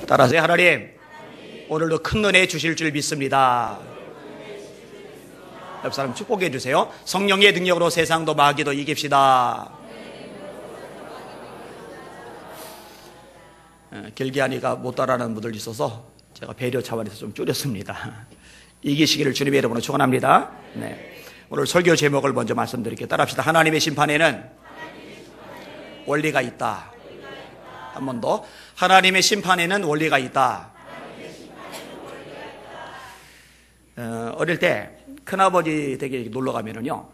따라서 하나님, 오늘도 큰 은혜 주실 줄 믿습니다. 옆 사람 축복해 주세요. 성령의 능력으로 세상도 마귀도 이깁시다. 길게 하니까 못 따라하는 분들 있어서 제가 배려 차원에서 좀 줄였습니다. 이기시기를 주님의 이름으로 축원합니다. 네. 오늘 설교 제목을 먼저 말씀드릴게요. 따라합시다. 하나님의 심판에는 원리가 있다. 한 번 더. 하나님의 심판에는 원리가 있다. 어릴 때 큰아버지 댁에 놀러 가면은요,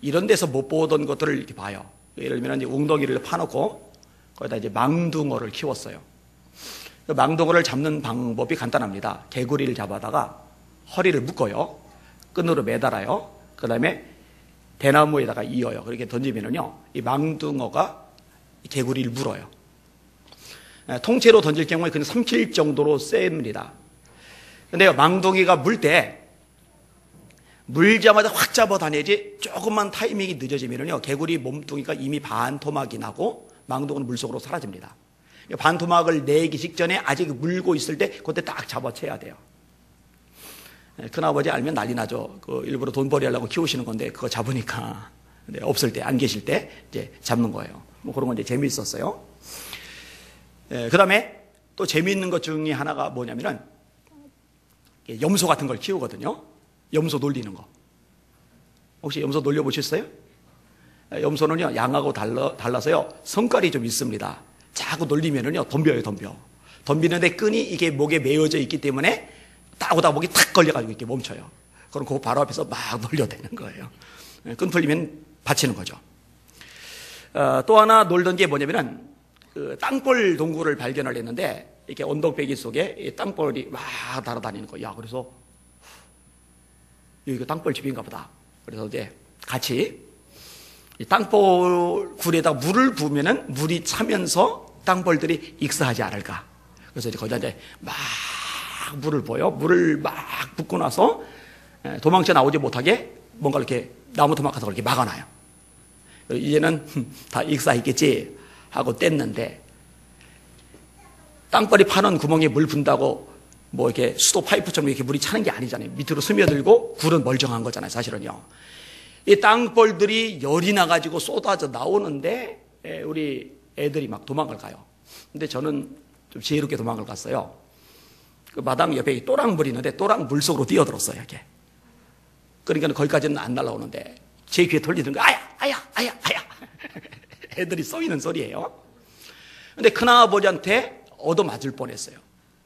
이런 데서 못 보던 것들을 이렇게 봐요. 예를 들면 웅덩이를 파놓고 거기다 이제 망둥어를 키웠어요. 그 망둥어를 잡는 방법이 간단합니다. 개구리를 잡아다가 허리를 묶어요. 끈으로 매달아요. 그 다음에 대나무에다가 이어요. 그렇게 던지면은요, 이 망둥어가 개구리를 물어요. 통째로 던질 경우에 그냥 삼킬 정도로 셉니다. 근데 망둥이가 물 때 물자마자 확 잡아다니지 조금만 타이밍이 늦어지면은요, 개구리 몸뚱이가 이미 반토막이 나고 망둥어는 물속으로 사라집니다. 반토막을 내기 직전에 아직 물고 있을 때 그때 딱 잡아채야 돼요. 큰아버지 알면 난리 나죠. 그 일부러 돈벌이 하려고 키우시는 건데 그거 잡으니까 없을 때, 안 계실 때 이제 잡는 거예요. 뭐 그런 건 이제 재미있었어요. 그 다음에 또 재미있는 것 중에 하나가 뭐냐면은 염소 같은 걸 키우거든요. 염소 놀리는 거. 혹시 염소 놀려보셨어요? 염소는요, 양하고 달라서요, 성깔이 좀 있습니다. 자꾸 놀리면은요, 덤벼요, 덤벼. 덤비는데 끈이 이게 목에 매어져 있기 때문에 딱 오다 목이 탁 걸려가지고 이렇게 멈춰요. 그럼 그 바로 앞에서 막 놀려대는 거예요. 끈 풀리면 받치는 거죠. 또 하나 놀던 게 뭐냐면은, 그 땅볼 동굴을 발견을 했는데, 이렇게 언덕배기 속에 이 땅볼이 막 날아다니는 거예요. 야, 그래서, 여기가 땅볼 집인가 보다. 그래서 이제 같이 이 땅볼 굴에다 물을 부으면은 물이 차면서 땅볼들이 익사하지 않을까. 그래서 이제 거기다 이제 막 물을 부어요. 물을 막 붓고 나서 도망쳐 나오지 못하게 뭔가 이렇게 나무 토막 같은 걸 이렇게 막아놔요. 이제는 다 익사했겠지 하고 뗐는데, 땅벌이 파는 구멍에 물 분다고 뭐 이렇게 수도 파이프처럼 이렇게 물이 차는 게 아니잖아요. 밑으로 스며들고 굴은 멀쩡한 거잖아요, 사실은요. 이 땅벌들이 열이 나가지고 쏟아져 나오는데 우리 애들이 막 도망을 가요. 근데 저는 좀 지혜롭게 도망을 갔어요. 그 마당 옆에 또랑물이 있는데 또랑 물 속으로 뛰어들었어요, 이렇게. 그러니까 거기까지는 안 날아오는데 제 귀에 돌리는 거, 아야, 아야, 아야, 아야. 애들이 쏘이는 소리예요. 근데 큰아버지한테 얻어맞을 뻔했어요.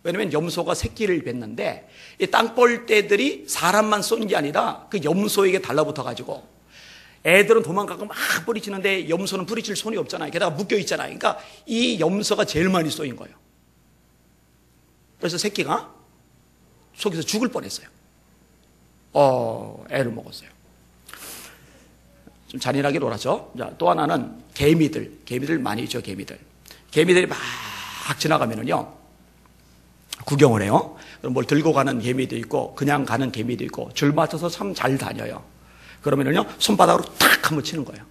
왜냐면 염소가 새끼를 뱉는데 이 땅벌떼들이 사람만 쏜 게 아니라 그 염소에게 달라붙어가지고 애들은 도망가고 막 뿌리치는데 염소는 뿌리칠 손이 없잖아요. 게다가 묶여있잖아요. 그러니까 이 염소가 제일 많이 쏘인 거예요. 그래서 새끼가 속에서 죽을 뻔했어요. 애를 먹었어요. 좀 잔인하게 놀았죠. 자, 또 하나는 개미들 많이 있죠, 개미들이 막 지나가면은요, 구경을 해요. 그럼 뭘 들고 가는 개미도 있고, 그냥 가는 개미도 있고, 줄 맞춰서 참 잘 다녀요. 그러면은요, 손바닥으로 탁 한번 치는 거예요.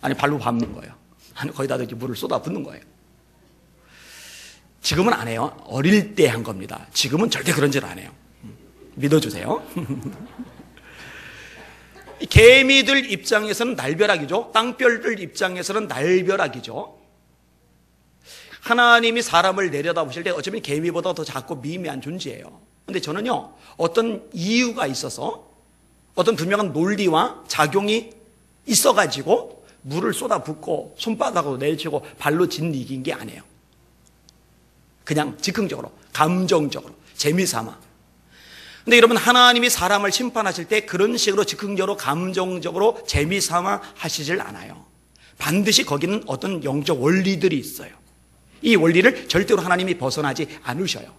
아니, 발로 밟는 거예요. 아니, 거기다 이렇게 물을 쏟아 붓는 거예요. 지금은 안 해요. 어릴 때 한 겁니다. 지금은 절대 그런 짓 안 해요. 믿어주세요. 개미들 입장에서는 날벼락이죠. 땅별들 입장에서는 날벼락이죠. 하나님이 사람을 내려다보실 때 어쩌면 개미보다 더 작고 미미한 존재예요. 근데 저는요, 어떤 이유가 있어서 어떤 분명한 논리와 작용이 있어가지고 물을 쏟아붓고 손바닥으로 내리치고 발로 짓이긴 게 아니에요. 그냥 즉흥적으로, 감정적으로, 재미삼아. 근데 여러분, 하나님이 사람을 심판하실 때 그런 식으로 즉흥적으로, 감정적으로, 재미삼아 하시질 않아요. 반드시 거기는 어떤 영적 원리들이 있어요. 이 원리를 절대로 하나님이 벗어나지 않으셔요.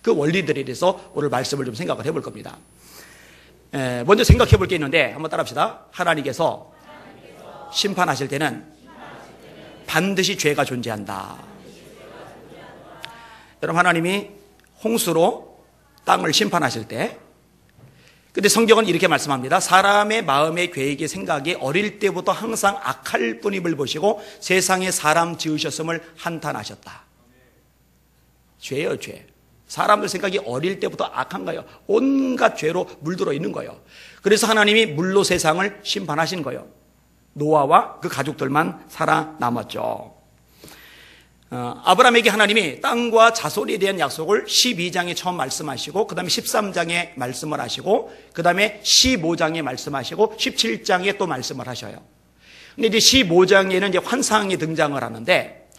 그 원리들에 대해서 오늘 말씀을 좀 생각을 해볼 겁니다. 먼저 생각해 볼 게 있는데 한번 따라합시다. 하나님께서 심판하실 때는 반드시 죄가 존재한다. 여러분, 하나님이 홍수로 땅을 심판하실 때, 근데 성경은 이렇게 말씀합니다. 사람의 마음의 계획의 생각이 어릴 때부터 항상 악할 뿐임을 보시고 세상에 사람 지으셨음을 한탄하셨다. 죄예요, 죄. 사람들 생각이 어릴 때부터 악한 거예요. 온갖 죄로 물들어 있는 거예요. 그래서 하나님이 물로 세상을 심판하신 거예요. 노아와 그 가족들만 살아남았죠. 아브라함에게 하나님이 땅과 자손에 대한 약속을 12장에 처음 말씀하시고, 그 다음에 13장에 말씀을 하시고, 그 다음에 15장에 말씀하시고, 17장에 또 말씀을 하셔요. 근데 이제 15장에는 이제 환상이 등장을 하는데,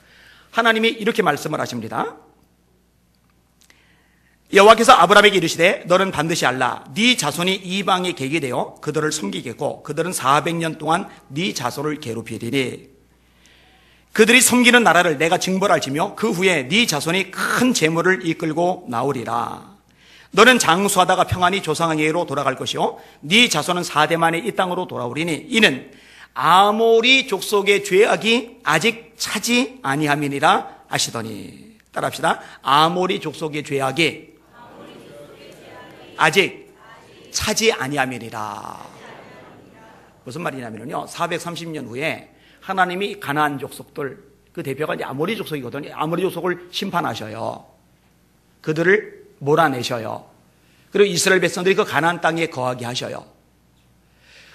하나님이 이렇게 말씀을 하십니다. 여호와께서 아브라함에게 이르시되 너는 반드시 알라. 네 자손이 이방에 객이 되어 그들을 섬기겠고 그들은 400년 동안 네 자손을 괴롭히리니 그들이 섬기는 나라를 내가 징벌할지며 그 후에 네 자손이 큰 재물을 이끌고 나오리라. 너는 장수하다가 평안히 조상에게로 돌아갈 것이요 네 자손은 4대 만에 이 땅으로 돌아오리니 이는 아모리 족속의 죄악이 아직 차지 아니함이니라 하시더니, 따라합시다. 아모리 족속의 죄악이 아직 차지 아니함이니라. 무슨 말이냐면요, 430년 후에 하나님이 가나안 족속들, 그 대표가 이제 아모리 족속이거든요. 아모리 족속을 심판하셔요. 그들을 몰아내셔요. 그리고 이스라엘 백성들이 그 가나안 땅에 거하게 하셔요.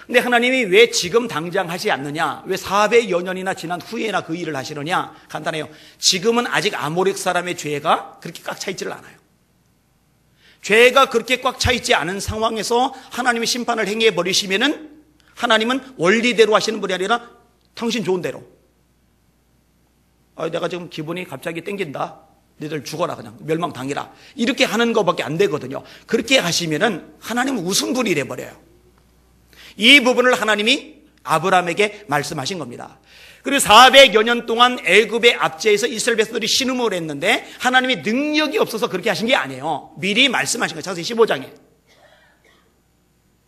근데 하나님이 왜 지금 당장 하지 않느냐? 왜 400여 년이나 지난 후에나 그 일을 하시느냐? 간단해요. 지금은 아직 아모렉 사람의 죄가 그렇게 꽉 차 있지를 않아요. 죄가 그렇게 꽉 차 있지 않은 상황에서 하나님이 심판을 행해 버리시면은 하나님은 원리대로 하시는 분이 아니라 당신 좋은 대로. 내가 지금 기분이 갑자기 땡긴다. 너희들 죽어라, 그냥 멸망당해라. 이렇게 하는 것밖에 안 되거든요. 그렇게 하시면은 하나님은 우승분이 돼 버려요. 이 부분을 하나님이 아브라함에게 말씀하신 겁니다. 그리고 400여 년 동안 애굽의 압제에서 이스라엘 백성들이 신음을 했는데 하나님이 능력이 없어서 그렇게 하신 게 아니에요. 미리 말씀하신 거예요. 창세기 15장에.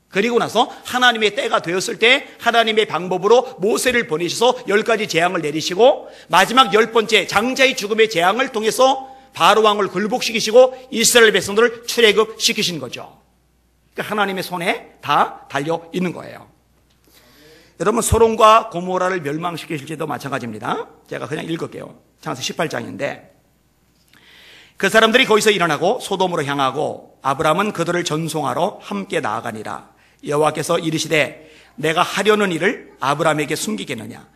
그리고 나서 하나님의 때가 되었을 때 하나님의 방법으로 모세를 보내셔서 10가지 재앙을 내리시고 마지막 10번째 장자의 죽음의 재앙을 통해서 바로 왕을 굴복시키시고 이스라엘 백성들을 출애굽시키신 거죠. 그러니까 하나님의 손에 다 달려 있는 거예요. 여러분, 소돔과 고모라를 멸망시키실지도 마찬가지입니다. 제가 그냥 읽을게요. 창세기 18장인데 그 사람들이 거기서 일어나고 소돔으로 향하고 아브라함은 그들을 전송하러 함께 나아가니라. 여호와께서 이르시되 내가 하려는 일을 아브라함에게 숨기겠느냐?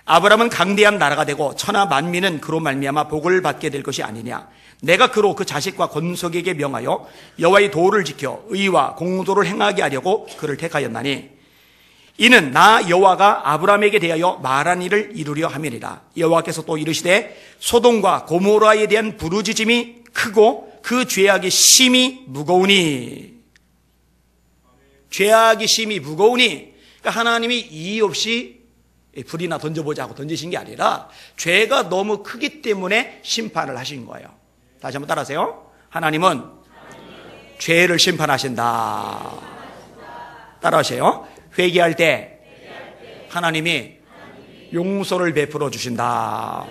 아브라함은 강대한 나라가 되고 천하 만민은 그로 말미암아 복을 받게 될 것이 아니냐? 내가 그로 그 자식과 건속에게 명하여 여호와의 도를 지켜 의와 공도를 행하게 하려고 그를 택하였나니 이는 나 여호와가 아브라함에게 대하여 말한 일을 이루려 함이니라. 여호와께서 또 이르시되 소돔과 고모라에 대한 부르짖음이 크고 그 죄악이 심히 무거우니, 죄악이 심히 무거우니, 그러니까 하나님이 이의 없이 불이나 던져보자 하고 던지신 게 아니라 죄가 너무 크기 때문에 심판을 하신 거예요. 다시 한번 따라하세요. 하나님은 죄를 심판하신다. 따라하세요. 회개할 때 하나님이 용서를 베풀어 주신다.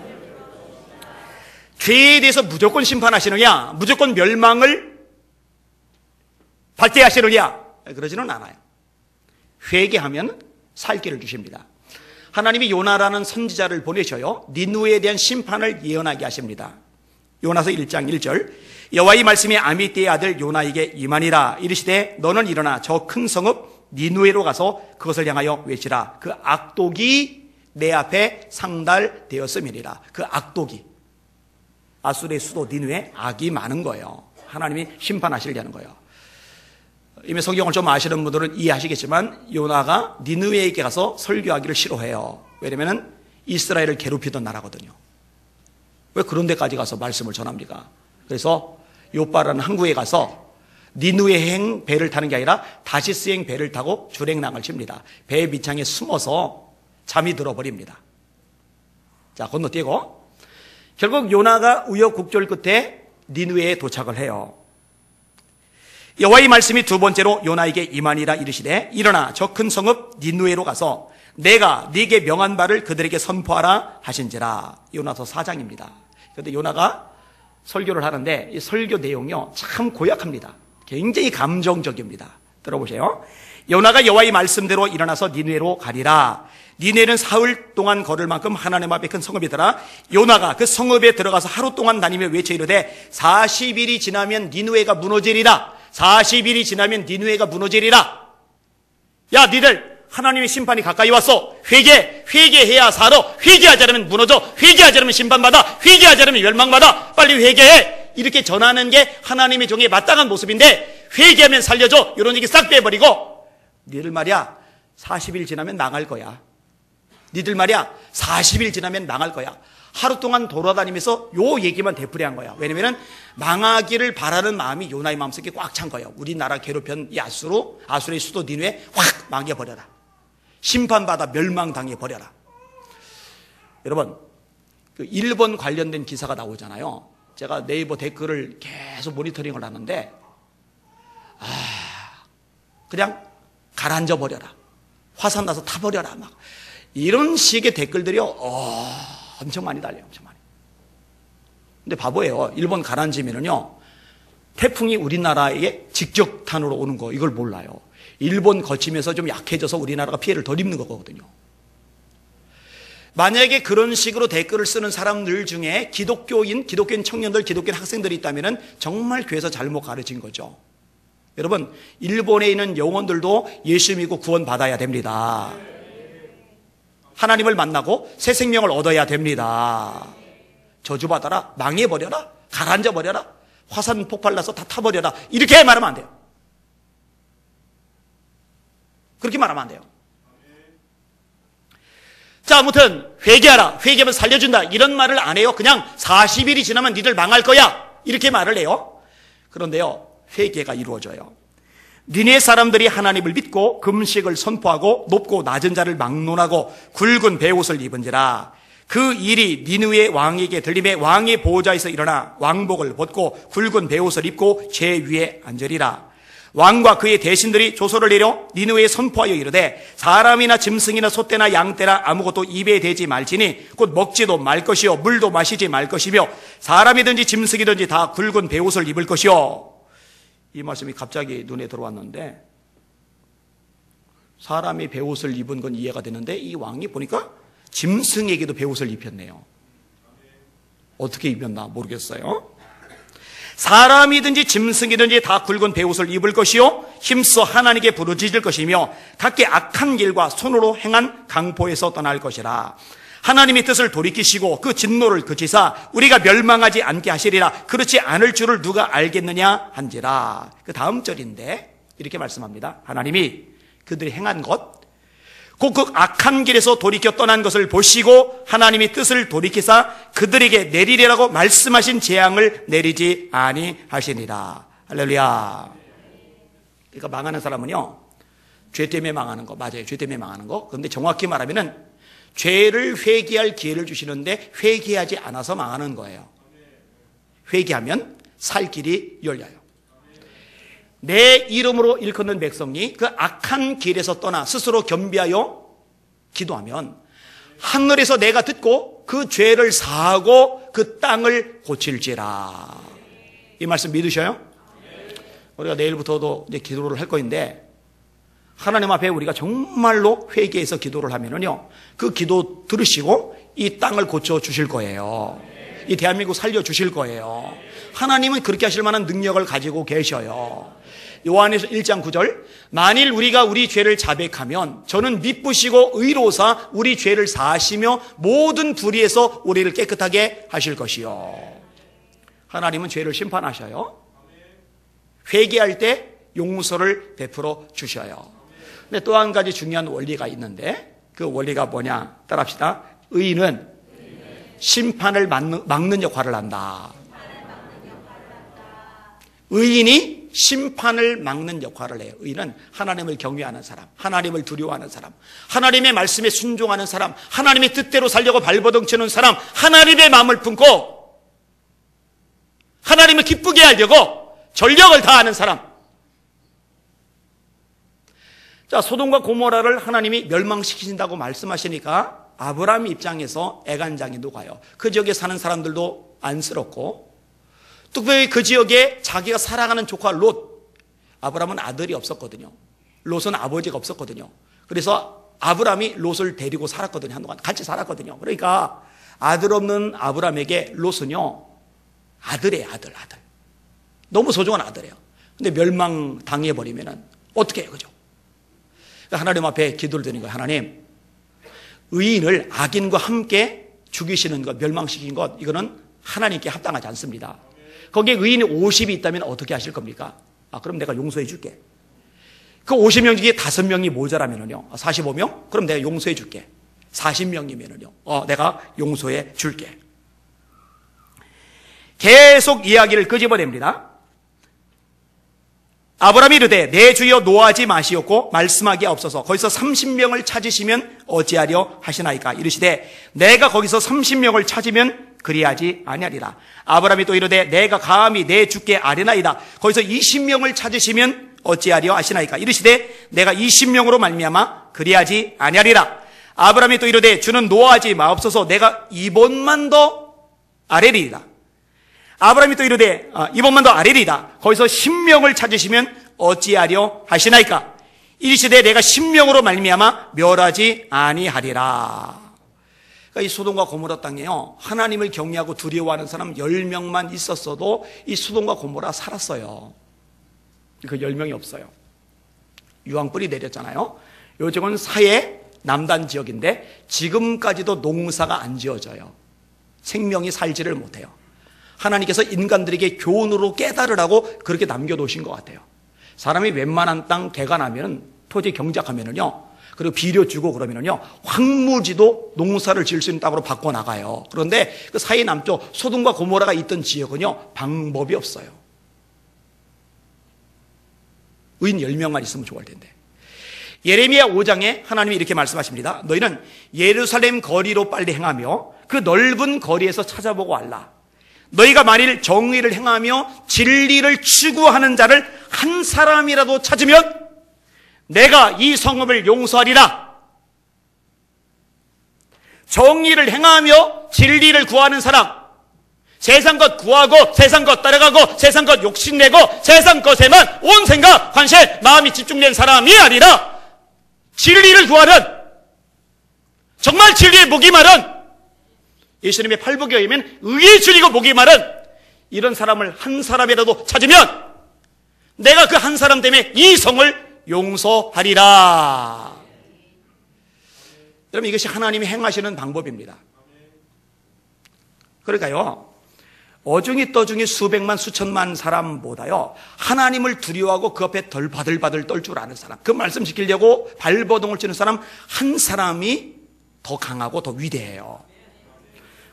죄에 대해서 무조건 심판하시느냐, 무조건 멸망을 발대하시느냐, 그러지는 않아요. 회개하면 살 길을 주십니다. 하나님이 요나라는 선지자를 보내셔요. 니느웨에 대한 심판을 예언하게 하십니다. 요나서 1장 1절 여호와의 말씀이 아미떼의 아들 요나에게 임하니라. 이르시되 너는 일어나 저 큰 성읍 니느웨로 가서 그것을 향하여 외치라. 그 악독이 내 앞에 상달되었음이니라. 그 악독이, 아수르의 수도 니느웨, 악이 많은 거예요. 하나님이 심판하시려는 거예요. 이미 성경을 좀 아시는 분들은 이해하시겠지만 요나가 니느웨에게 가서 설교하기를 싫어해요. 왜냐하면 이스라엘을 괴롭히던 나라거든요. 왜 그런 데까지 가서 말씀을 전합니까? 그래서 요빠라는 항구에 가서 니느웨행 배를 타는 게 아니라 다시스행 배를 타고 주랭랑을 칩니다. 배 밑창에 숨어서 잠이 들어버립니다. 자, 건너뛰고 결국 요나가 우여곡절 끝에 니느웨에 도착을 해요. 여호와의 말씀이 두 번째로 요나에게 임하니라. 이르시되 일어나 저 큰 성읍 니느웨로 가서 내가 네게 명한 바를 그들에게 선포하라 하신지라. 요나서 4장입니다. 그런데 요나가 설교를 하는데 이 설교 내용이요 참 고약합니다. 굉장히 감정적입니다. 들어보세요. 요나가 여호와의 말씀대로 일어나서 니느웨로 가리라. 니느웨는 사흘 동안 걸을 만큼 하나님 앞에 큰 성읍이더라. 요나가 그 성읍에 들어가서 하루 동안 다니며 외쳐 이르되 40일이 지나면 니느웨가 무너지리라. 40일이 지나면 니느웨가 무너지리라. 야, 니들 하나님의 심판이 가까이 왔어. 회개해야 살아. 회개하지 않으면 무너져. 회개하지 않으면 심판받아. 회개하지 않으면 멸망받아. 빨리 회개해. 이렇게 전하는 게 하나님의 종의 마땅한 모습인데, 회개하면 살려줘. 이런 얘기 싹 빼버리고, 니들 말이야 40일 지나면 망할 거야. 니들 말이야 40일 지나면 망할 거야. 하루 동안 돌아다니면서 요 얘기만 되풀이한 거야. 왜냐면은 망하기를 바라는 마음이 요나의 마음속에 꽉 찬 거예요. 우리나라 괴롭힌 이 아수르의 수도 니느웨 확 망해버려라. 심판받아 멸망당해버려라. 여러분, 그 일본 관련된 기사가 나오잖아요. 제가 네이버 댓글을 계속 모니터링을 하는데, 그냥 가라앉아 버려라. 화산 나서 타버려라. 막 이런 식의 댓글들이요, 엄청 많이 달려요. 엄청 많이. 근데 바보예요. 일본 가라앉으면은요, 태풍이 우리나라에 직격탄으로 오는 거, 이걸 몰라요. 일본 거치면서 좀 약해져서 우리나라가 피해를 덜 입는 거거든요. 만약에 그런 식으로 댓글을 쓰는 사람들 중에 기독교인 청년들, 기독교인 학생들이 있다면 정말 교회에서 잘못 가르친 거죠. 여러분, 일본에 있는 영혼들도 예수 믿고 구원 받아야 됩니다. 하나님을 만나고 새 생명을 얻어야 됩니다. 저주받아라, 망해버려라, 가라앉아버려라, 화산 폭발나서 다 타버려라, 이렇게 말하면 안 돼요. 그렇게 말하면 안 돼요. 자, 아무튼 회개하라, 회개하면 살려준다, 이런 말을 안 해요. 그냥 40일이 지나면 니들 망할 거야, 이렇게 말을 해요. 그런데요, 회개가 이루어져요. 니네 사람들이 하나님을 믿고 금식을 선포하고 높고 낮은 자를 막론하고 굵은 베옷을 입은지라. 그 일이 니느웨 왕에게 들림에 왕의 보호자에서 일어나 왕복을 벗고 굵은 베옷을 입고 제 위에 앉으리라. 왕과 그의 대신들이 조서를 내려 니느웨에 선포하여 이르되 사람이나 짐승이나 소떼나 양떼나 아무것도 입에 대지 말지니 곧 먹지도 말 것이요 물도 마시지 말 것이며 사람이든지 짐승이든지 다 굵은 베옷을 입을 것이요. 이 말씀이 갑자기 눈에 들어왔는데, 사람이 베옷을 입은 건 이해가 되는데 이 왕이 보니까 짐승에게도 베옷을 입혔네요. 어떻게 입혔나 모르겠어요. 사람이든지 짐승이든지 다 굵은 베옷을 입을 것이요 힘써 하나님께 부르짖을 것이며 각기 악한 길과 손으로 행한 강포에서 떠날 것이라. 하나님의 뜻을 돌이키시고 그 진노를 그치사 우리가 멸망하지 않게 하시리라. 그렇지 않을 줄을 누가 알겠느냐 한지라. 그 다음 절인데 이렇게 말씀합니다. 하나님이 그들이 행한 것, 곧 그 악한 길에서 돌이켜 떠난 것을 보시고 하나님이 뜻을 돌이키사 그들에게 내리리라고 말씀하신 재앙을 내리지 아니하시니라. 할렐루야. 그러니까 망하는 사람은요, 죄 때문에 망하는 거 맞아요. 죄 때문에 망하는 거. 그런데 정확히 말하면은 죄를 회개할 기회를 주시는데 회개하지 않아서 망하는 거예요. 회개하면 살 길이 열려요. 내 이름으로 일컫는 백성이 그 악한 길에서 떠나 스스로 겸비하여 기도하면 하늘에서 내가 듣고 그 죄를 사하고 그 땅을 고칠지라. 이 말씀 믿으셔요? 우리가 내일부터도 이제 기도를 할 거인데, 하나님 앞에 우리가 정말로 회개해서 기도를 하면은요, 그 기도 들으시고 이 땅을 고쳐 주실 거예요. 이 대한민국 살려 주실 거예요. 하나님은 그렇게 하실 만한 능력을 가지고 계셔요. 요한에서 1장 9절, 만일 우리가 우리 죄를 자백하면 저는 미쁘시고 의로사 우리 죄를 사하시며 모든 불의에서 우리를 깨끗하게 하실 것이요. 하나님은 죄를 심판하셔요. 회개할 때 용서를 베풀어 주셔요. 근데 또 한 가지 중요한 원리가 있는데, 그 원리가 뭐냐 따라합시다. 의인은 심판을 막는 역할을 한다. 의인이 심판을 막는 역할을 해요. 의인은 하나님을 경외하는 사람, 하나님을 두려워하는 사람, 하나님의 말씀에 순종하는 사람, 하나님의 뜻대로 살려고 발버둥치는 사람, 하나님의 마음을 품고 하나님을 기쁘게 하려고 전력을 다하는 사람. 자, 소돔과 고모라를 하나님이 멸망시키신다고 말씀하시니까 아브라함 입장에서 애간장이 녹아요. 그 지역에 사는 사람들도 안쓰럽고, 특별히 그 지역에 자기가 사랑하는 조카 롯, 아브라함은 아들이 없었거든요. 롯은 아버지가 없었거든요. 그래서 아브라함이 롯을 데리고 살았거든요. 한동안 같이 살았거든요. 그러니까 아들 없는 아브라함에게 롯은요, 아들이에요. 아들. 너무 소중한 아들이에요. 근데 멸망당해버리면 어떻게 해요? 그죠? 그러니까 하나님 앞에 기도를 드리는 거예요. 하나님, 의인을 악인과 함께 죽이시는 것, 멸망시킨 것, 이거는 하나님께 합당하지 않습니다. 거기에 의인이 50이 있다면 어떻게 하실 겁니까? 그럼 내가 용서해 줄게. 그 50명 중에 5명이 모자라면요, 45명? 그럼 내가 용서해 줄게. 40명이면요, 내가 용서해 줄게. 계속 이야기를 끄집어냅니다. 아브라함이 이르되 내 주여 노하지 마시옵고 말씀하기 없어서 거기서 30명을 찾으시면 어찌하려 하시나이까. 이르시되 내가 거기서 30명을 찾으면 그리하지 아니하리라. 아브라함이 또 이르되 내가 감히 내 주께 아뢰나이다. 거기서 20명을 찾으시면 어찌하려 하시나이까. 이르시되 내가 20명으로 말미암아 그리하지 아니하리라. 아브라함이 또 이르되 주는 노하지 마옵소서 내가 이번만 더 아뢰리이다. 아브라함이 또 이르되 이번만 더 아뢰리이다. 거기서 10명을 찾으시면 어찌하려 하시나이까. 이르시되 내가 10명으로 말미암아 멸하지 아니하리라. 그러니까 이 소돔과 고모라 땅에요, 하나님을 경외하고 두려워하는 사람 10명만 있었어도 이 소돔과 고모라 살았어요. 그 10명이 없어요. 유황불이 내렸잖아요. 요즘은 사해 남단 지역인데 지금까지도 농사가 안 지어져요. 생명이 살지를 못해요. 하나님께서 인간들에게 교훈으로 깨달으라고 그렇게 남겨놓으신 것 같아요. 사람이 웬만한 땅 개가 나면 토지 경작하면은요, 그리고 비료 주고 그러면은요, 황무지도 농사를 지을 수 있는 땅으로 바꿔나가요. 그런데 그 사이 남쪽 소돔과 고모라가 있던 지역은요, 방법이 없어요. 의인 10명만 있으면 좋을 텐데. 예레미야 5장에 하나님이 이렇게 말씀하십니다. 너희는 예루살렘 거리로 빨리 행하며 그 넓은 거리에서 찾아보고 알라. 너희가 만일 정의를 행하며 진리를 추구하는 자를 한 사람이라도 찾으면 내가 이 성읍을 용서하리라. 정의를 행하며 진리를 구하는 사람, 세상 것 구하고 세상 것 따라가고 세상 것 욕심내고 세상 것에만 온 생각, 관심, 마음이 집중된 사람이 아니라 진리를 구하는, 정말 진리의 목이 마른, 예수님의 팔복에 의하면 의에 줄이고 목이 마른 이런 사람을 한 사람이라도 찾으면 내가 그 한 사람 때문에 이 성을 용서하리라. 여러분, 이것이 하나님이 행하시는 방법입니다. 그러니까요, 어중이 떠중이 수백만 수천만 사람보다요, 하나님을 두려워하고 그 앞에 덜 바들바들 떨 줄 아는 사람, 그 말씀 지키려고 발버둥을 치는 사람 한 사람이 더 강하고 더 위대해요.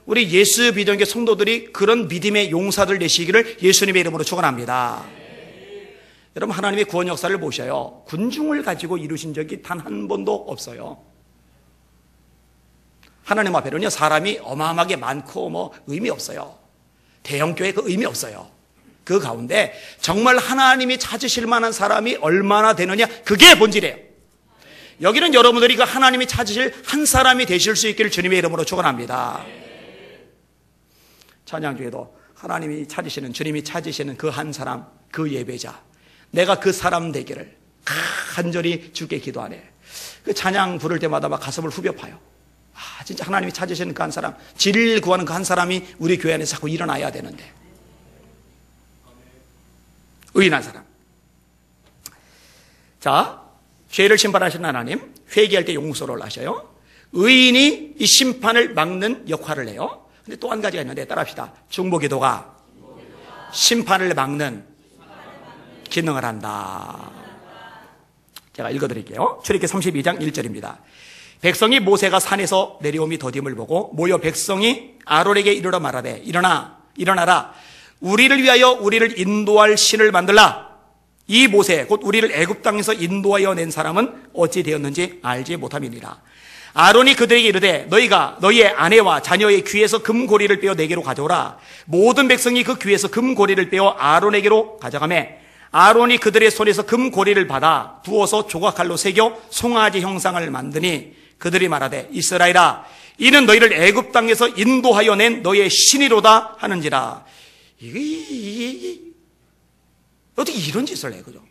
우리 예수 비전교 성도들이 그런 믿음의 용사들 되시기를 예수님의 이름으로 축원합니다. 여러분, 하나님의 구원 역사를 보셔요. 군중을 가지고 이루신 적이 단 한 번도 없어요. 하나님 앞에는요, 사람이 어마어마하게 많고 의미 없어요. 대형교회 그 의미 없어요. 그 가운데 정말 하나님이 찾으실 만한 사람이 얼마나 되느냐, 그게 본질이에요. 여기는 여러분들이 그 하나님이 찾으실 한 사람이 되실 수 있기를 주님의 이름으로 축원합니다. 찬양 중에도 하나님이 찾으시는, 주님이 찾으시는 그 한 사람, 그 예배자, 내가 그 사람 되기를 간절히 주께 기도하네. 그 찬양 부를 때마다 막 가슴을 후벼 파요. 진짜 하나님이 찾으시는 그 한 사람, 진리를 구하는 그 한 사람이 우리 교회 안에 자꾸 일어나야 되는데. 의인한 사람. 자, 죄를 심판하시는 하나님, 회개할 때 용서를 하셔요. 의인이 이 심판을 막는 역할을 해요. 근데 또 한 가지가 있는데 따라합시다. 중보기도가 심판을 막는 기능을 한다. 제가 읽어드릴게요. 출애굽기 32장 1절입니다. 백성이 모세가 산에서 내려옴이 더딤을 보고 모여 백성이 아론에게 이르러 말하되 일어나라. 우리를 위하여 우리를 인도할 신을 만들라. 이 모세 곧 우리를 애굽 땅에서 인도하여 낸 사람은 어찌 되었는지 알지 못함이니라. 아론이 그들에게 이르되 너희가 너희의 아내와 자녀의 귀에서 금고리를 빼어 내게로 가져오라. 모든 백성이 그 귀에서 금고리를 빼어 아론에게로 가져가매 아론이 그들의 손에서 금고리를 받아 부어서 조각칼로 새겨 송아지 형상을 만드니 그들이 말하되 이스라엘아, 이는 너희를 애굽 땅에서 인도하여 낸 너희의 신이로다 하는지라. 이게 어떻게 이런 짓을 해, 그죠?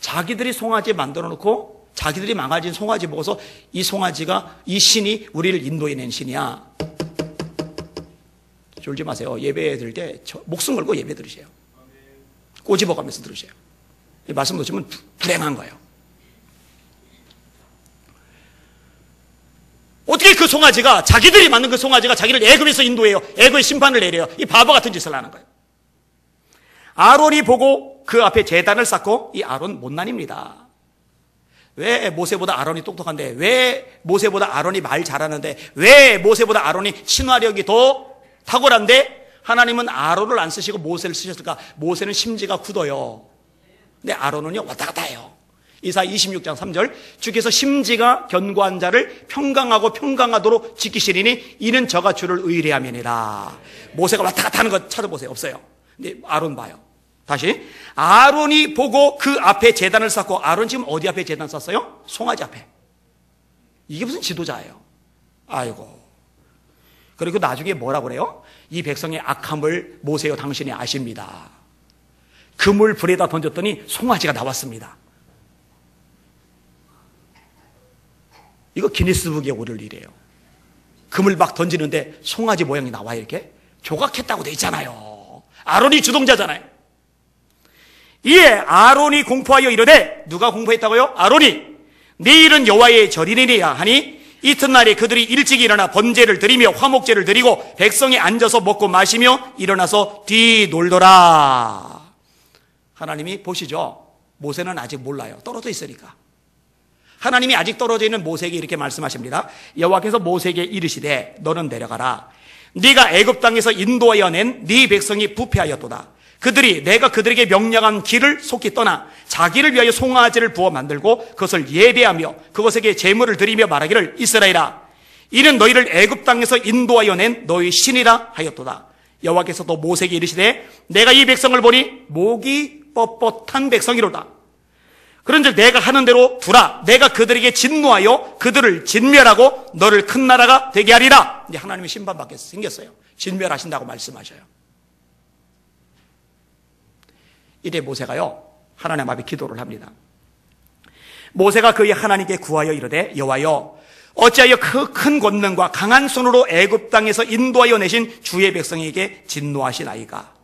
자기들이 송아지 만들어 놓고 자기들이 망가진 송아지 보고서 이 송아지가, 이 신이 우리를 인도해낸 신이야. 졸지 마세요. 예배 드릴 때 목숨 걸고 예배 들으세요. 꼬집어가면서 들으세요. 이 말씀 놓치면 불행한 거예요. 어떻게 그 송아지가, 자기들이 만든 그 송아지가 자기를 애굽에서 인도해요. 애굽의 심판을 내려요. 이 바보 같은 짓을 하는 거예요. 아론이 보고 그 앞에 제단을 쌓고, 이 아론 못난입니다. 왜 모세보다 아론이 똑똑한데, 왜 모세보다 아론이 말 잘하는데, 왜 모세보다 아론이 친화력이 더 탁월한데 하나님은 아론을 안 쓰시고 모세를 쓰셨을까? 모세는 심지가 굳어요. 근데 아론은요 왔다 갔다 해요. 이사 26장 3절, 주께서 심지가 견고한 자를 평강하고 평강하도록 지키시리니 이는 저가 주를 의뢰함이니라. 모세가 왔다 갔다 하는 거 찾아보세요. 없어요. 근데 아론 봐요. 다시, 아론이 보고 그 앞에 제단을 쌓고, 아론 지금 어디 앞에 제단 쌓았어요? 송아지 앞에. 이게 무슨 지도자예요? 아이고. 그리고 나중에 뭐라고 그래요? 이 백성의 악함을 모세여 당신이 아십니다. 금을 불에다 던졌더니 송아지가 나왔습니다. 이거 기니스북에 오를 일이에요. 금을 막 던지는데 송아지 모양이 나와. 이렇게 조각했다고 돼 있잖아요. 아론이 주동자잖아요. 이에 아론이 공포하여 이르되, 누가 공포했다고요? 아론이 내일은 여호와의 절이니라 하니 이튿날에 그들이 일찍 일어나 번제를 드리며 화목제를 드리고 백성이 앉아서 먹고 마시며 일어나서 뒤놀더라. 하나님이 보시죠. 모세는 아직 몰라요. 떨어져 있으니까. 하나님이 아직 떨어져 있는 모세에게 이렇게 말씀하십니다. 여호와께서 모세에게 이르시되 너는 내려가라. 네가 애굽 땅에서 인도하여 낸 네 백성이 부패하였도다. 그들이 내가 그들에게 명령한 길을 속히 떠나 자기를 위하여 송아지를 부어 만들고 그것을 예배하며 그것에게 제물을 드리며 말하기를 이스라엘아, 이는 너희를 애굽 땅에서 인도하여 낸 너희 신이라 하였도다. 여호와께서 또 모세에게 이르시되 내가 이 백성을 보니 목이 뻣뻣한 백성이로다. 그런즉 내가 하는 대로 두라. 내가 그들에게 진노하여 그들을 진멸하고 너를 큰 나라가 되게 하리라. 이제 하나님의 심판받게 생겼어요. 진멸하신다고 말씀하셔요. 이때 모세가요 하나님 앞에 기도를 합니다. 모세가 그의 하나님께 구하여 이르되 여호와여, 어찌하여 그 큰 권능과 강한 손으로 애굽 땅에서 인도하여 내신 주의 백성에게 진노하시나이까?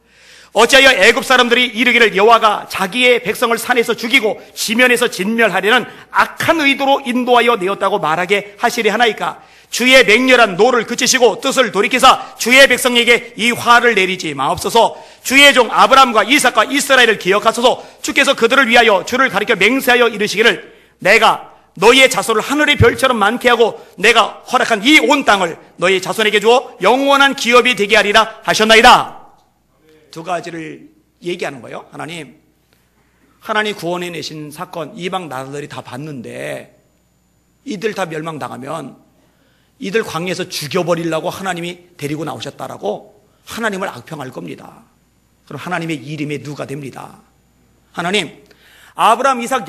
어찌하여 애굽 사람들이 이르기를 여호와가 자기의 백성을 산에서 죽이고 지면에서 진멸하려는 악한 의도로 인도하여 내었다고 말하게 하시리 하나이까? 주의 맹렬한 노를 그치시고 뜻을 돌이키사 주의 백성에게 이 화를 내리지 마옵소서. 주의 종 아브라함과 이삭과 이스라엘을 기억하소서. 주께서 그들을 위하여 주를 가리켜 맹세하여 이르시기를 내가 너희의 자손을 하늘의 별처럼 많게 하고 내가 허락한 이 온 땅을 너희 자손에게 주어 영원한 기업이 되게 하리라 하셨나이다. 두 가지를 얘기하는 거예요. 하나님 구원해 내신 사건 이방 나라들이 다 봤는데 이들 다 멸망당하면 이들 광야에서 죽여버리려고 하나님이 데리고 나오셨다라고 하나님을 악평할 겁니다. 그럼 하나님의 이름에 누가 됩니다? 하나님, 아브라함, 이삭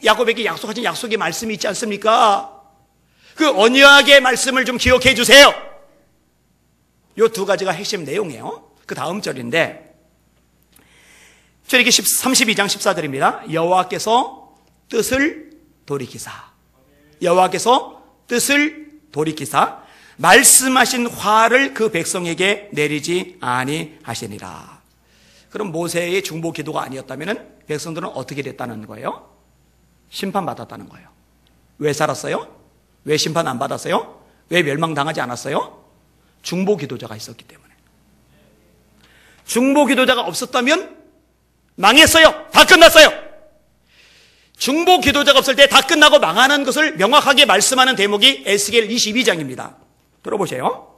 야곱에게 약속하신 약속의 말씀이 있지 않습니까? 그 언약의 말씀을 좀 기억해 주세요. 이 두 가지가 핵심 내용이에요. 그 다음 절인데, 저에게 32장 14절입니다. 여호와께서 뜻을 돌이키사, 여호와께서 뜻을 돌이키사 말씀하신 화를 그 백성에게 내리지 아니하시니라. 그럼 모세의 중보 기도가 아니었다면 백성들은 어떻게 됐다는 거예요? 심판받았다는 거예요. 왜 살았어요? 왜 심판 안 받았어요? 왜 멸망당하지 않았어요? 중보 기도자가 있었기 때문에. 중보 기도자가 없었다면 망했어요. 다 끝났어요. 중보 기도자가 없을 때 다 끝나고 망하는 것을 명확하게 말씀하는 대목이 에스겔 22장입니다. 들어보세요.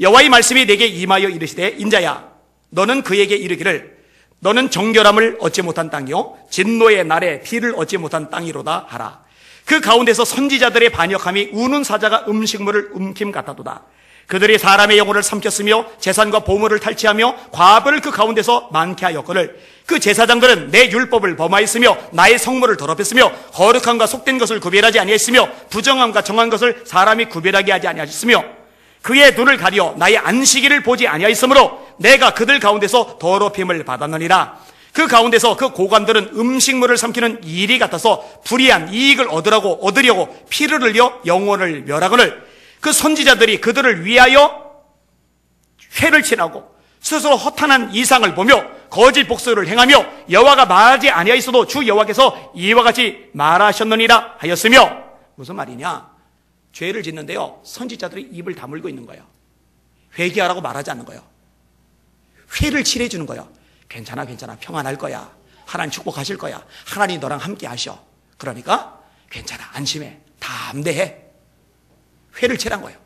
여호와의 말씀이 내게 임하여 이르시되 인자야, 너는 그에게 이르기를 너는 정결함을 얻지 못한 땅이요 진노의 날에 피를 얻지 못한 땅이로다 하라. 그 가운데서 선지자들의 반역함이 우는 사자가 음식물을 움킴 같아도다. 그들이 사람의 영혼을 삼켰으며 재산과 보물을 탈취하며 과부를 그 가운데서 많게 하였거늘 그 제사장들은 내 율법을 범하였으며 나의 성물을 더럽혔으며 거룩함과 속된 것을 구별하지 아니하였으며 부정함과 정한 것을 사람이 구별하게 하지 아니하였으며 그의 눈을 가려 나의 안식일을 보지 아니하였으므로 내가 그들 가운데서 더럽힘을 받았느니라. 그 가운데서 그 고관들은 음식물을 삼키는 일이 같아서 불이한 이익을 얻으려고 피를 흘려 영혼을 멸하거늘 그 선지자들이 그들을 위하여 회를 칠하고 스스로 허탄한 이상을 보며 거짓 복수를 행하며 여호와가 말하지 아니하였어도 주 여호와께서 이와 같이 말하셨느니라 하였으며. 무슨 말이냐? 죄를 짓는데요, 선지자들이 입을 다물고 있는 거예요. 회개하라고 말하지 않는 거예요. 회를 칠해 주는 거예요. 괜찮아, 평안할 거야. 하나님 축복하실 거야. 하나님 너랑 함께 하셔. 그러니까 괜찮아, 안심해, 담대해. 회를 칠한 거예요.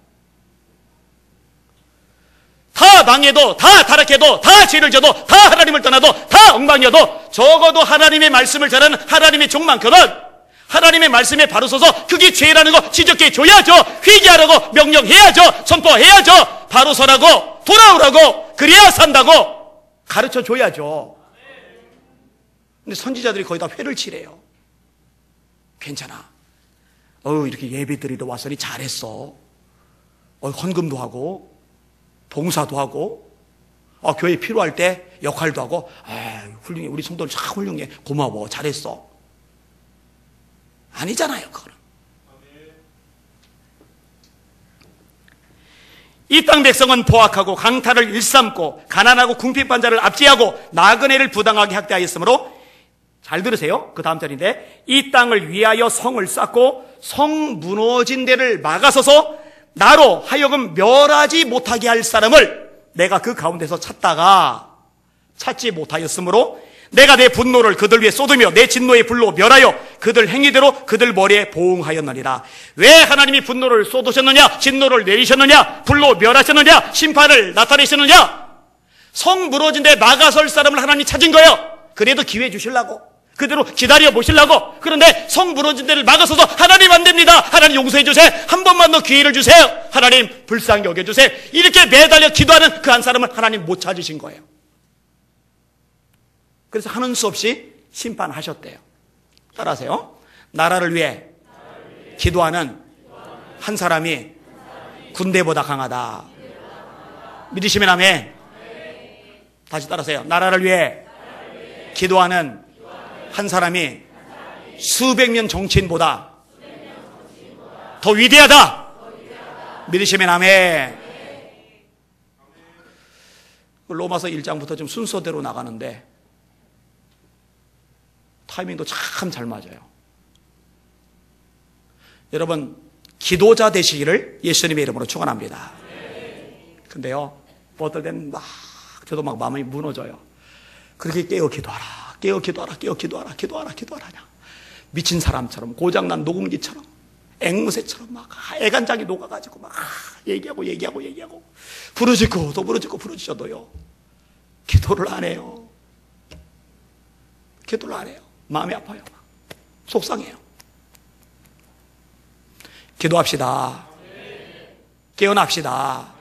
다 망해도, 다 타락해도, 다 죄를 져도, 다 하나님을 떠나도, 다 엉망이어도 적어도 하나님의 말씀을 전하는 하나님의 종만큼은 하나님의 말씀에 바로 서서 그게 죄라는 거 지적해 줘야죠. 회개하라고 명령해야죠. 선포해야죠. 바로 서라고, 돌아오라고, 그래야 산다고 가르쳐 줘야죠. 근데 선지자들이 거의 다 회를 칠해요. 괜찮아. 이렇게 예배드리러 왔으니 잘했어. 헌금도 하고 봉사도 하고 교회 필요할 때 역할도 하고 훌륭해. 우리 성도들 참 훌륭해. 고마워. 잘했어. 아니잖아요, 그거는. 이 땅 백성은 포악하고 강탈을 일삼고 가난하고 궁핍한 자를 압제하고 나그네를 부당하게 학대하였으므로, 잘 들으세요. 그 다음 절인데, 이 땅을 위하여 성을 쌓고 성 무너진 데를 막아서서 나로 하여금 멸하지 못하게 할 사람을 내가 그 가운데서 찾다가 찾지 못하였으므로 내가 내 분노를 그들 위에 쏟으며 내 진노의 불로 멸하여 그들 행위대로 그들 머리에 보응하였느니라. 왜 하나님이 분노를 쏟으셨느냐, 진노를 내리셨느냐, 불로 멸하셨느냐, 심판을 나타내셨느냐? 성 무너진 데 막아설 사람을 하나님이 찾은 거예요. 그래도 기회 주시려고, 그대로 기다려 보시려고. 그런데 성 무너진 데를 막아서서 하나님 안 됩니다, 하나님 용서해 주세요, 한 번만 더 기회를 주세요, 하나님 불쌍히 여겨주세요, 이렇게 매달려 기도하는 그 한 사람을 하나님 못 찾으신 거예요. 그래서 하는 수 없이 심판하셨대요. 따라하세요. 나라를 위해 기도하는 한 사람이 군대보다 강하다. 믿으시면 아멘. 다시 따라하세요. 나라를 위해 기도하는 한 사람이 수백 명 정치인보다 더 위대하다. 믿으시면 아멘. 로마서 1장부터 좀 순서대로 나가는데 타이밍도 참 잘 맞아요. 여러분, 기도자 되시기를 예수님의 이름으로 축원합니다. 근데요, 어떨 때는 저도 마음이 무너져요. 그렇게 깨어 기도하라, 깨어 기도하라, 깨어 기도하라, 기도하라. 미친 사람처럼, 고장난 녹음기처럼, 앵무새처럼 애간장이 녹아가지고 얘기하고 부르짖고 또 부르짖어도요, 기도를 안 해요. 기도를 안 해요. 마음이 아파요. 속상해요. 기도합시다. 깨어납시다.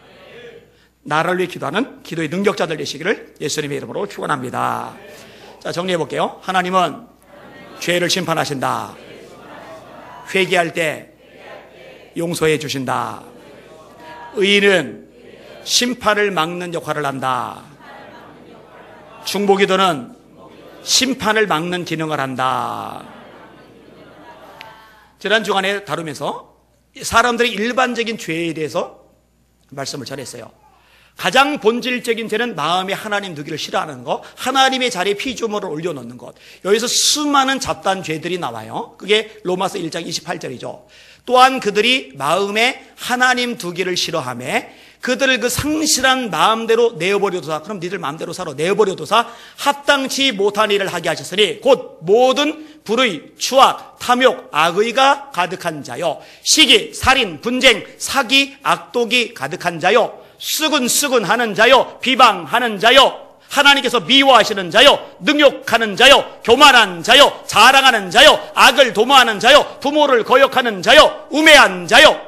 나라를 위해 기도하는 기도의 능력자들 되시기를 예수님의 이름으로 축원합니다. 자, 정리해 볼게요. 하나님은 죄를 심판하신다. 회개할 때 용서해 주신다. 의인은 심판을 막는 역할을 한다. 중보기도는 심판을 막는 기능을 한다. 지난 주간에 다루면서 사람들의 일반적인 죄에 대해서 말씀을 전했어요. 가장 본질적인 죄는 마음에 하나님 두기를 싫어하는 것, 하나님의 자리에 피조물을 올려놓는 것. 여기서 수많은 잡다한 죄들이 나와요. 그게 로마서 1장 28절이죠. 또한 그들이 마음에 하나님 두기를 싫어하며 그들을 그 상실한 마음대로 내어버려도사, 그럼 니들 마음대로 살아, 내어버려도사 합당치 못한 일을 하게 하셨으니 곧 모든 불의, 추악, 탐욕, 악의가 가득한 자요, 시기, 살인, 분쟁, 사기, 악독이 가득한 자요, 쓰근쓰근하는 자요, 비방하는 자요, 하나님께서 미워하시는 자요, 능욕하는 자요, 교만한 자요, 자랑하는 자요, 악을 도모하는 자요, 부모를 거역하는 자요, 우매한 자요,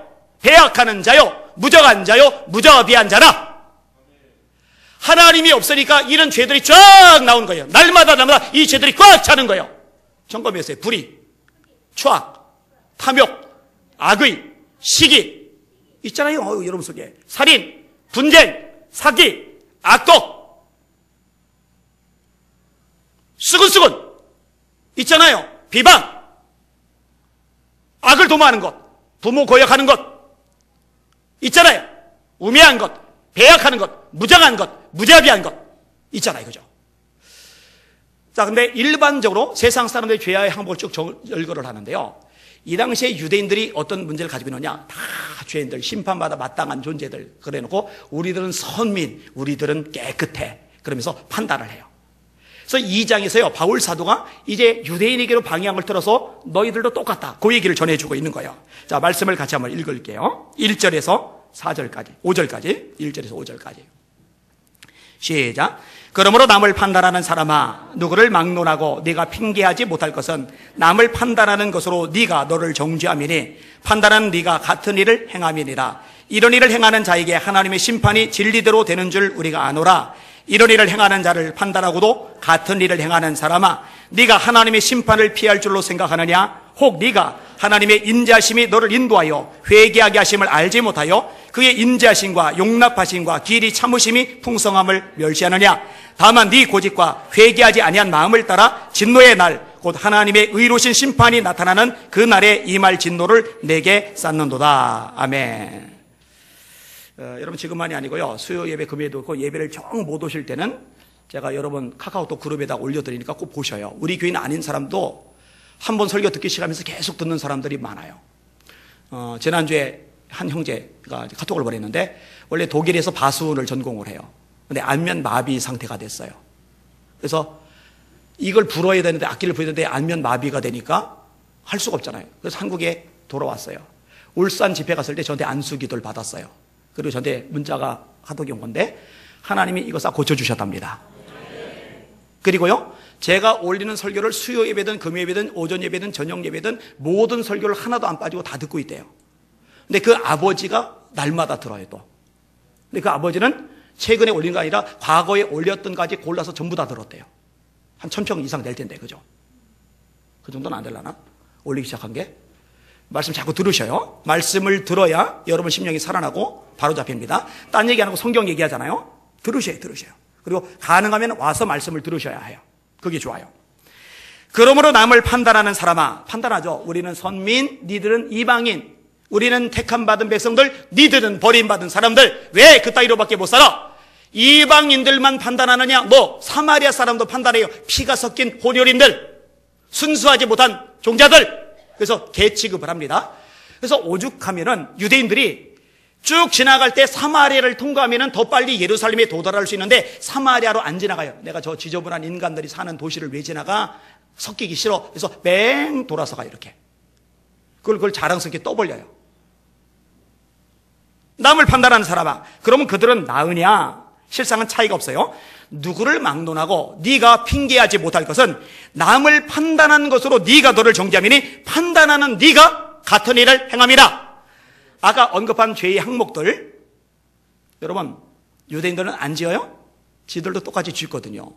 배약하는 자요, 무정한 자요, 무자비한 자라. 하나님이 없으니까 이런 죄들이 쫙 나오는 거예요. 날마다 이 죄들이 꽉 차는 거예요. 점검했어요. 불의, 추악, 탐욕, 악의, 시기 있잖아요. 여러분 속에 살인, 분쟁, 사기, 악독. 수근수근 있잖아요. 비방, 악을 도모하는 것, 부모 고역하는 것 있잖아요. 우매한 것, 배약하는 것, 무장한 것, 무자비한 것 있잖아요. 그죠? 자, 근데 일반적으로 세상 사람들의 죄와의 항목을 쭉 열거를 하는데요. 이 당시에 유대인들이 어떤 문제를 가지고 있느냐? 다 죄인들, 심판받아 마땅한 존재들 그래 놓고 우리들은 선민, 우리들은 깨끗해. 그러면서 판단을 해요. 그래서 2장에서요, 바울 사도가 이제 유대인에게로 방향을 틀어서 너희들도 똑같다. 그 얘기를 전해주고 있는 거예요. 자, 말씀을 같이 한번 읽을게요. 1절에서 4절까지, 5절까지, 1절에서 5절까지. 시작. 그러므로 남을 판단하는 사람아, 누구를 막론하고 네가 핑계하지 못할 것은 남을 판단하는 것으로 네가 너를 정죄함이니 판단하는 네가 같은 일을 행함이니라. 이런 일을 행하는 자에게 하나님의 심판이 진리대로 되는 줄 우리가 아노라. 이런 일을 행하는 자를 판단하고도 같은 일을 행하는 사람아, 네가 하나님의 심판을 피할 줄로 생각하느냐? 혹 네가 하나님의 인자하심이 너를 인도하여 회개하게 하심을 알지 못하여 그의 인자하심과 용납하심과 길이 참으심이 풍성함을 멸시하느냐? 다만 네 고집과 회개하지 아니한 마음을 따라 진노의 날, 곧 하나님의 의로우신 심판이 나타나는 그 날에 임할 진노를 내게 쌓는도다. 아멘. 여러분, 지금만이 아니고요, 수요 예배, 금요일도 그렇고 예배를 정 못 오실 때는 제가 여러분 카카오톡 그룹에다 올려드리니까 꼭 보셔요. 우리 교인 아닌 사람도 한 번 설교 듣기 시작하면서 계속 듣는 사람들이 많아요. 지난주에 한 형제가 카톡을 보냈는데 원래 독일에서 바수를 전공을 해요. 근데 안면 마비 상태가 됐어요. 그래서 이걸 불어야 되는데, 악기를 불어야 되는데 안면 마비가 되니까 할 수가 없잖아요. 그래서 한국에 돌아왔어요. 울산 집회 갔을 때 저한테 안수 기도를 받았어요. 그리고 저한테 문자가 카톡이 온 건데 하나님이 이거 싹 고쳐주셨답니다. 그리고요, 제가 올리는 설교를 수요 예배든 금요 예배든 오전 예배든 저녁 예배든 모든 설교를 하나도 안 빠지고 다 듣고 있대요. 근데 그 아버지가 날마다 들어요 또. 근데 그 아버지는 최근에 올린 거 아니라 과거에 올렸던 까지 골라서 전부 다 들었대요. 한 1000평 이상 될 텐데, 그죠? 그 정도는 안 되려나? 올리기 시작한 게? 말씀 자꾸 들으셔요. 말씀을 들어야 여러분 심령이 살아나고 바로 잡힙니다. 딴 얘기 안 하고 성경 얘기하잖아요. 들으셔요. 그리고 가능하면 와서 말씀을 들으셔야 해요. 그게 좋아요. 그러므로 남을 판단하는 사람아, 판단하죠. 우리는 선민, 니들은 이방인, 우리는 택함 받은 백성들, 니들은 버림받은 사람들. 왜 그따위로밖에 못 살아? 이방인들만 판단하느냐? 뭐 사마리아 사람도 판단해요. 피가 섞인 혼혈인들, 순수하지 못한 종자들. 그래서 개 취급을 합니다. 그래서 오죽하면은 유대인들이 쭉 지나갈 때 사마리아를 통과하면은 더 빨리 예루살렘에 도달할 수 있는데 사마리아로 안 지나가요. 내가 저 지저분한 인간들이 사는 도시를 왜 지나가? 섞이기 싫어. 그래서 뺑 돌아서 가, 이렇게. 그걸 자랑스럽게 떠벌려요. 남을 판단하는 사람아, 그러면 그들은 나으냐? 실상은 차이가 없어요. 누구를 막론하고 네가 핑계하지 못할 것은 남을 판단하는 것으로 네가 너를 정죄함이니 판단하는 네가 같은 일을 행함이라. 아까 언급한 죄의 항목들, 여러분, 유대인들은 안 지어요? 지들도 똑같이 짓거든요.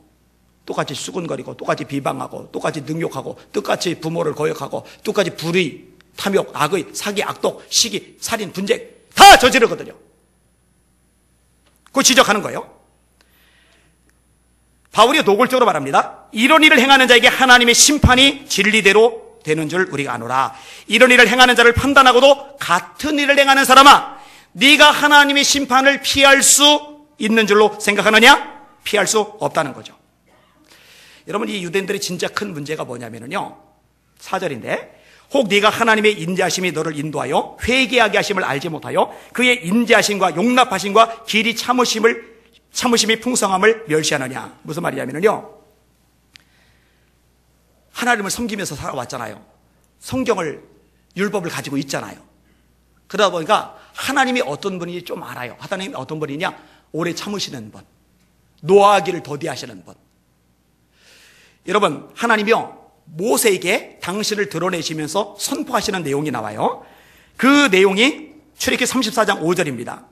똑같이 수군거리고, 똑같이 비방하고, 똑같이 능욕하고, 똑같이 부모를 거역하고, 똑같이 불의, 탐욕, 악의, 사기, 악독, 시기, 살인, 분쟁 다 저지르거든요. 그거 지적하는 거예요. 바울이 노골적으로 말합니다. 이런 일을 행하는 자에게 하나님의 심판이 진리대로 되는 줄 우리가 아노라. 이런 일을 행하는 자를 판단하고도 같은 일을 행하는 사람아, 네가 하나님의 심판을 피할 수 있는 줄로 생각하느냐? 피할 수 없다는 거죠. 여러분, 이 유대인들의 진짜 큰 문제가 뭐냐면요, 4절인데 혹 네가 하나님의 인자하심이 너를 인도하여 회개하게 하심을 알지 못하여 그의 인자하심과 용납하심과 길이 참으심이 풍성함을 멸시하느냐. 무슨 말이냐면요, 하나님을 섬기면서 살아왔잖아요. 성경을, 율법을 가지고 있잖아요. 그러다 보니까 하나님이 어떤 분인지 좀 알아요. 하나님이 어떤 분이냐? 오래 참으시는 분, 노하기를 더디하시는 분. 여러분, 하나님이요, 모세에게 당신을 드러내시면서 선포하시는 내용이 나와요. 그 내용이 출애굽기 34장 5절입니다.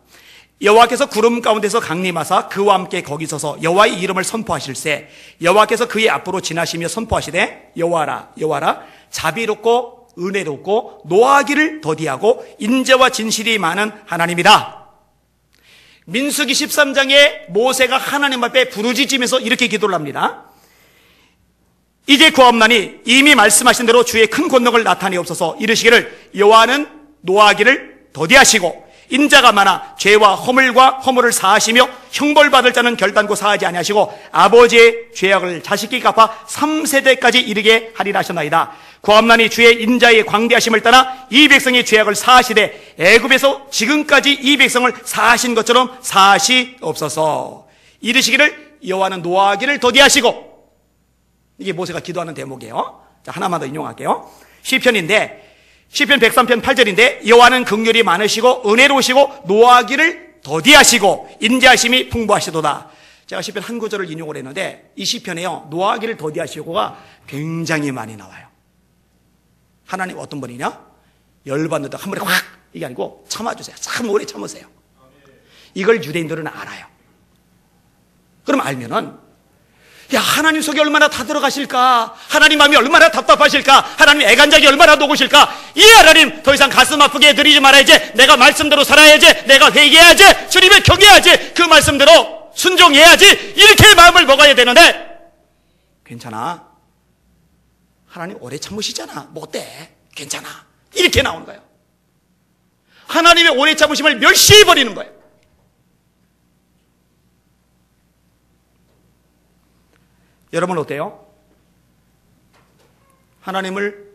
여호와께서 구름 가운데서 강림하사 그와 함께 거기 서서 여호와의 이름을 선포하실세 여호와께서 그의 앞으로 지나시며 선포하시되 여호와라 자비롭고 은혜롭고 노하기를 더디하고 인자와 진실이 많은 하나님이다. 민수기 13장에 모세가 하나님 앞에 부르짖으면서 이렇게 기도를 합니다. 이제 구하옵나니 이미 말씀하신 대로 주의 큰 권능을 나타내옵소서. 이르시기를 여호와는 노하기를 더디하시고 인자가 많아 죄와 허물을 사하시며 형벌받을 자는 결단코 사하지 아니하시고 아버지의 죄악을 자식에게 갚아 3세대까지 이르게 하리라 하셨나이다. 구하옵나니 주의 인자의 광대하심을 따라 이 백성의 죄악을 사하시되 애굽에서 지금까지 이 백성을 사하신 것처럼 사하시옵소서. 이르시기를 여호와는 노하기를 더디하시고, 이게 모세가 기도하는 대목이에요. 자, 하나만 더 인용할게요. 시편인데 시편 103편 8절인데 여호와는 긍휼이 많으시고 은혜로우시고 노하기를 더디하시고 인자하심이 풍부하시도다. 제가 시편 한 구절을 인용을 했는데 이 시편에요, 노하기를 더디하시고가 굉장히 많이 나와요. 하나님 어떤 분이냐? 열받는다 한 번에 확, 이게 아니고 참아주세요. 참 오래 참으세요. 이걸 유대인들은 알아요. 그럼 알면은, 야, 하나님 속에 얼마나 다 들어가실까? 하나님 마음이 얼마나 답답하실까? 하나님 애간장이 얼마나 녹으실까? 이 하나님 더 이상 가슴 아프게 해드리지 말아야지. 내가 말씀대로 살아야지. 내가 회개해야지. 주님을 경외해야지. 그 말씀대로 순종해야지. 이렇게 마음을 먹어야 되는데, 괜찮아. 하나님 오래 참으시잖아. 뭐 어때? 괜찮아. 이렇게 나오는 거예요. 하나님의 오래 참으심을 멸시해버리는 거예요. 여러분 어때요? 하나님을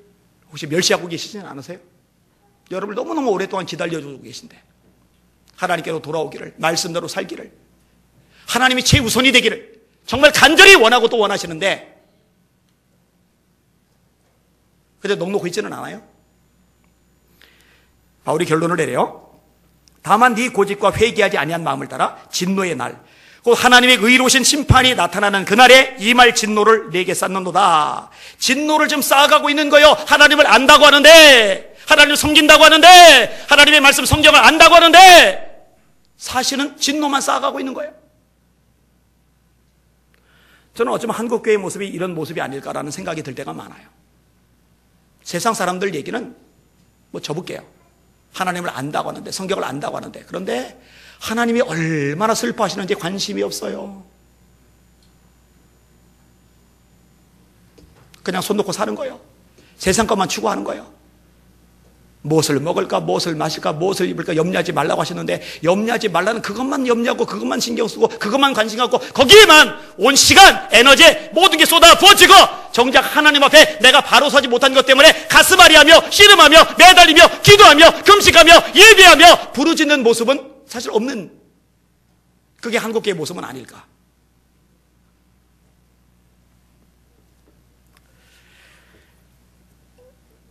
혹시 멸시하고 계시지는 않으세요? 여러분을 너무너무 오랫동안 기다려주고 계신데 하나님께로 돌아오기를, 말씀대로 살기를, 하나님이 최우선이 되기를 정말 간절히 원하고 또 원하시는데, 근데 넉넉히 있지는 않아요. 바울이 결론을 내려요. 다만 네 고집과 회개하지 아니한 마음을 따라 진노의 날, 곧 하나님의 의로우신 심판이 나타나는 그날에 임할 진노를 내게 쌓는도다. 진노를 지금 쌓아가고 있는 거예요. 하나님을 안다고 하는데, 하나님을 섬긴다고 하는데, 하나님의 말씀 성경을 안다고 하는데 사실은 진노만 쌓아가고 있는 거예요. 저는 어쩌면 한국교회의 모습이 이런 모습이 아닐까라는 생각이 들 때가 많아요. 세상 사람들 얘기는 뭐 접을게요. 하나님을 안다고 하는데, 성경을 안다고 하는데, 그런데 하나님이 얼마나 슬퍼하시는지 관심이 없어요. 그냥 손 놓고 사는 거예요. 세상 것만 추구하는 거예요. 무엇을 먹을까, 무엇을 마실까, 무엇을 입을까 염려하지 말라고 하시는데, 염려하지 말라는 그것만 염려하고 그것만 신경 쓰고 그것만 관심하고 거기에만 온 시간, 에너지 모든 게 쏟아 부어지고, 정작 하나님 앞에 내가 바로 서지 못한 것 때문에 가슴앓이하며 씨름하며 매달리며 기도하며 금식하며 예배하며 부르짖는 모습은 사실 없는, 그게 한국교회의 모습은 아닐까.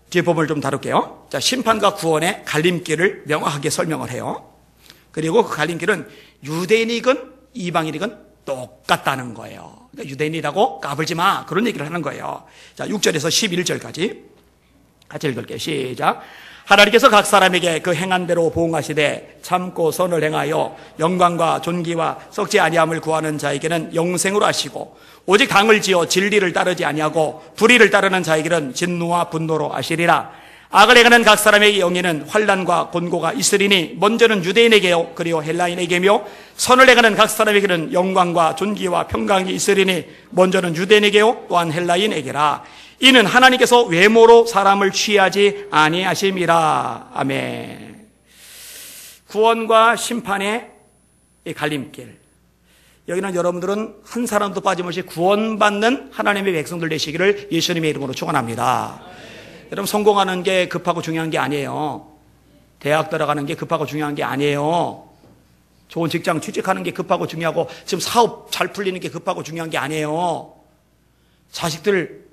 뒤에 부분을 좀 다룰게요. 자, 심판과 구원의 갈림길을 명확하게 설명을 해요. 그리고 그 갈림길은 유대인이건 이방인이건 똑같다는 거예요. 그러니까 유대인이라고 까불지 마, 그런 얘기를 하는 거예요. 자, 6절에서 11절까지 같이 읽을게요. 시작. 하나님께서 각 사람에게 그 행한 대로 보응하시되 참고 선을 행하여 영광과 존귀와 썩지 아니함을 구하는 자에게는 영생으로 하시고, 오직 당을 지어 진리를 따르지 아니하고 불의를 따르는 자에게는 진노와 분노로 하시리라. 악을 행하는 각 사람의 영에는 환난과 곤고가 있으리니 먼저는 유대인에게요 그리고 헬라인에게며, 선을 행하는 각 사람에게는 영광과 존귀와 평강이 있으리니 먼저는 유대인에게요 또한 헬라인에게라. 이는 하나님께서 외모로 사람을 취하지 아니하심이라. 아멘. 구원과 심판의 갈림길, 여기는 여러분들은 한 사람도 빠짐없이 구원받는 하나님의 백성들 되시기를 예수님의 이름으로 축원합니다. 여러분, 성공하는 게 급하고 중요한 게 아니에요. 대학 들어가는 게 급하고 중요한 게 아니에요. 좋은 직장 취직하는 게 급하고 중요하고, 지금 사업 잘 풀리는 게 급하고 중요한 게 아니에요. 자식들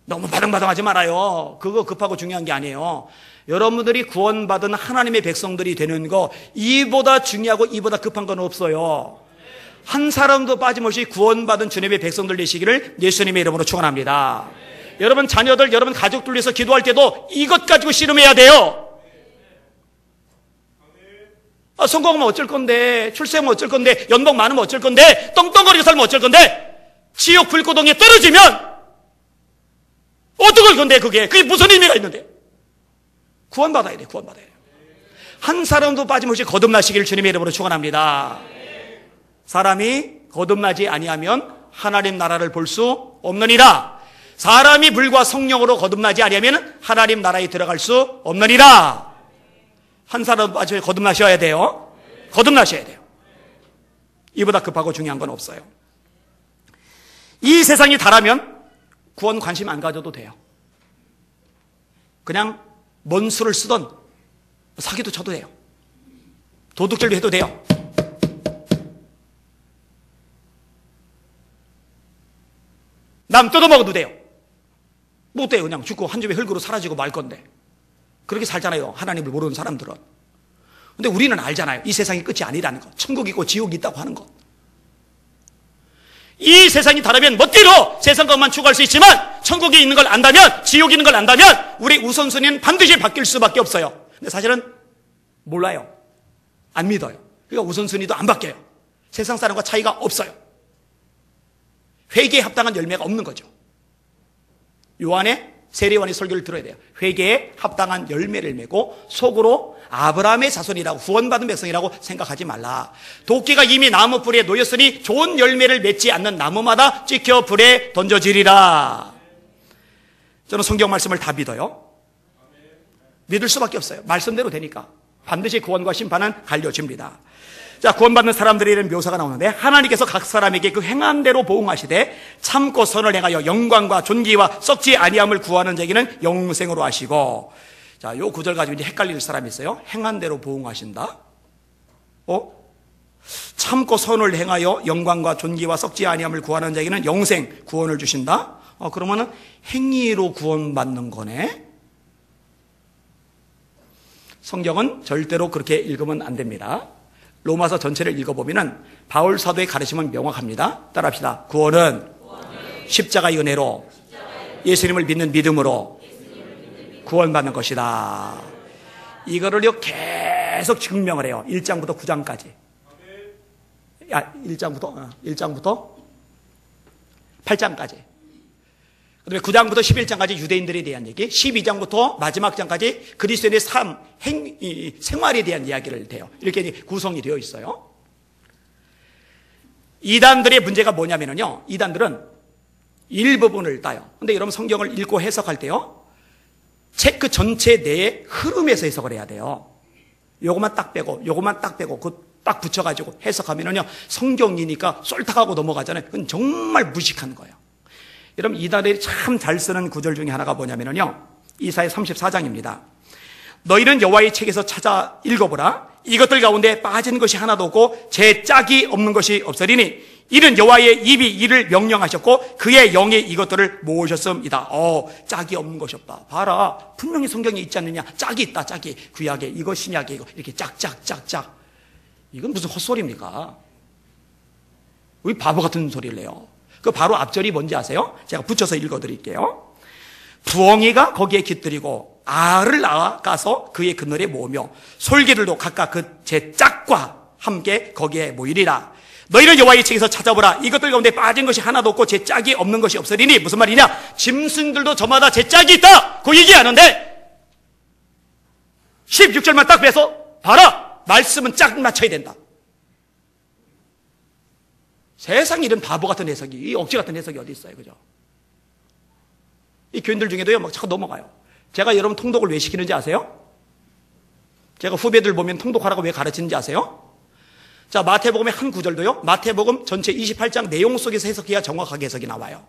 너무 바등바등하지 말아요. 그거 급하고 중요한 게 아니에요. 여러분들이 구원받은 하나님의 백성들이 되는 거, 이보다 중요하고 이보다 급한 건 없어요. 한 사람도 빠짐없이 구원받은 주님의 백성들 되시기를 예수님의 이름으로 축원합니다. 여러분 자녀들, 여러분 가족들 위해서 기도할 때도 이것 가지고 씨름해야 돼요. 성공하면 어쩔 건데, 출세하면 어쩔 건데, 연봉 많으면 어쩔 건데, 떵떵거리고 살면 어쩔 건데, 지옥 불구덩이에 떨어지면 어떡할 건데, 그게 무슨 의미가 있는데? 구원받아야 돼, 구원받아야 돼. 한 사람도 빠짐없이 거듭나시길 주님의 이름으로 축원합니다. 사람이 거듭나지 아니하면 하나님 나라를 볼 수 없느니라. 사람이 불과 성령으로 거듭나지 아니하면 하나님 나라에 들어갈 수 없느니라. 한 사람 빠져 거듭나셔야 돼요. 거듭나셔야 돼요. 이보다 급하고 중요한 건 없어요. 이 세상이 다라면 구원 관심 안 가져도 돼요. 그냥 뭔 수를 쓰던 사기도 쳐도 돼요. 도둑질도 해도 돼요. 남 뜯어먹어도 돼요. 못 돼요. 그냥 죽고 한 줌의 흙으로 사라지고 말 건데. 그렇게 살잖아요. 하나님을 모르는 사람들은. 근데 우리는 알잖아요. 이 세상이 끝이 아니라는 것. 천국이 있고 지옥이 있다고 하는 것. 이 세상이 다르면 멋대로 세상 것만 추구할 수 있지만 천국이 있는 걸 안다면, 지옥이 있는 걸 안다면 우리 우선순위는 반드시 바뀔 수밖에 없어요. 근데 사실은 몰라요. 안 믿어요. 그러니까 우선순위도 안 바뀌어요. 세상 사람과 차이가 없어요. 회개에 합당한 열매가 없는 거죠. 요한의 세례요한의 설교를 들어야 돼요. 회개에 합당한 열매를 메고 속으로 아브라함의 자손이라고, 구원받은 백성이라고 생각하지 말라. 도끼가 이미 나무 불에 놓였으니 좋은 열매를 맺지 않는 나무마다 찍혀 불에 던져지리라. 저는 성경 말씀을 다 믿어요. 믿을 수밖에 없어요. 말씀대로 되니까. 반드시 구원과 심판은 갈려집니다. 자, 구원받는 사람들에 이런 묘사가 나오는데, 하나님께서 각 사람에게 그 행한 대로 보응하시되 참고 선을 행하여 영광과 존귀와 썩지 아니함을 구하는 자에게는 영생으로 하시고. 자, 요 구절 가지고 이제 헷갈릴 사람이 있어요. 행한 대로 보응하신다? 참고 선을 행하여 영광과 존귀와 썩지 아니함을 구하는 자에게는 영생, 구원을 주신다? 그러면은 행위로 구원받는 거네? 성경은 절대로 그렇게 읽으면 안 됩니다. 로마서 전체를 읽어보면 바울 사도의 가르침은 명확합니다. 따라합시다. 구원은 십자가의 은혜로 예수님을 믿는 믿음으로 구원받는 것이다. 이거를요 계속 증명을 해요. 1장부터 9장까지. 1장부터 8장까지. 그다음에 9장부터 11장까지 유대인들에 대한 얘기, 12장부터 마지막 장까지 그리스도인의 삶, 생활에 대한 이야기를 해요. 이렇게 구성이 되어 있어요. 이단들의 문제가 뭐냐면요, 이단들은 일부분을 따요. 근데 여러분 성경을 읽고 해석할 때요, 책 그 전체 내의 흐름에서 해석을 해야 돼요. 요것만 딱 빼고, 요것만 딱 빼고, 그 딱 붙여가지고 해석하면은요, 성경이니까 쏠탁하고 넘어가잖아요. 그건 정말 무식한 거예요. 여러분, 이단들이 참 잘 쓰는 구절 중에 하나가 뭐냐면요, 이사야 34장입니다. 너희는 여호와의 책에서 찾아 읽어보라. 이것들 가운데 빠진 것이 하나도 없고 제 짝이 없는 것이 없으리니 이는 여호와의 입이 이를 명령하셨고 그의 영이 이것들을 모으셨습니다. 짝이 없는 것이 없다. 봐라, 분명히 성경에 있지 않느냐. 짝이 있다. 짝이. 구약에 이거, 신약에 이거, 이렇게 짝짝짝짝. 이건 무슨 헛소리입니까? 왜 바보 같은 소리를 해요? 그 바로 앞절이 뭔지 아세요? 제가 붙여서 읽어드릴게요. 부엉이가 거기에 깃들이고 알을 낳아가서 그의 그늘에 모으며 솔개들도 각각 그 제 짝과 함께 거기에 모이리라. 너희는 여호와의 책에서 찾아보라. 이것들 가운데 빠진 것이 하나도 없고 제 짝이 없는 것이 없으리니. 무슨 말이냐? 짐승들도 저마다 제 짝이 있다, 그 얘기하는데 16절만 딱 빼서 봐라, 말씀은 짝 맞춰야 된다. 세상에 이런 바보 같은 해석이, 이 억지 같은 해석이 어디 있어요, 그죠? 이 교인들 중에도요, 막 자꾸 넘어가요. 제가 여러분 통독을 왜 시키는지 아세요? 제가 후배들 보면 통독하라고 왜 가르치는지 아세요? 자, 마태복음의 한 구절도요, 마태복음 전체 28장 내용 속에서 해석해야 정확하게 해석이 나와요.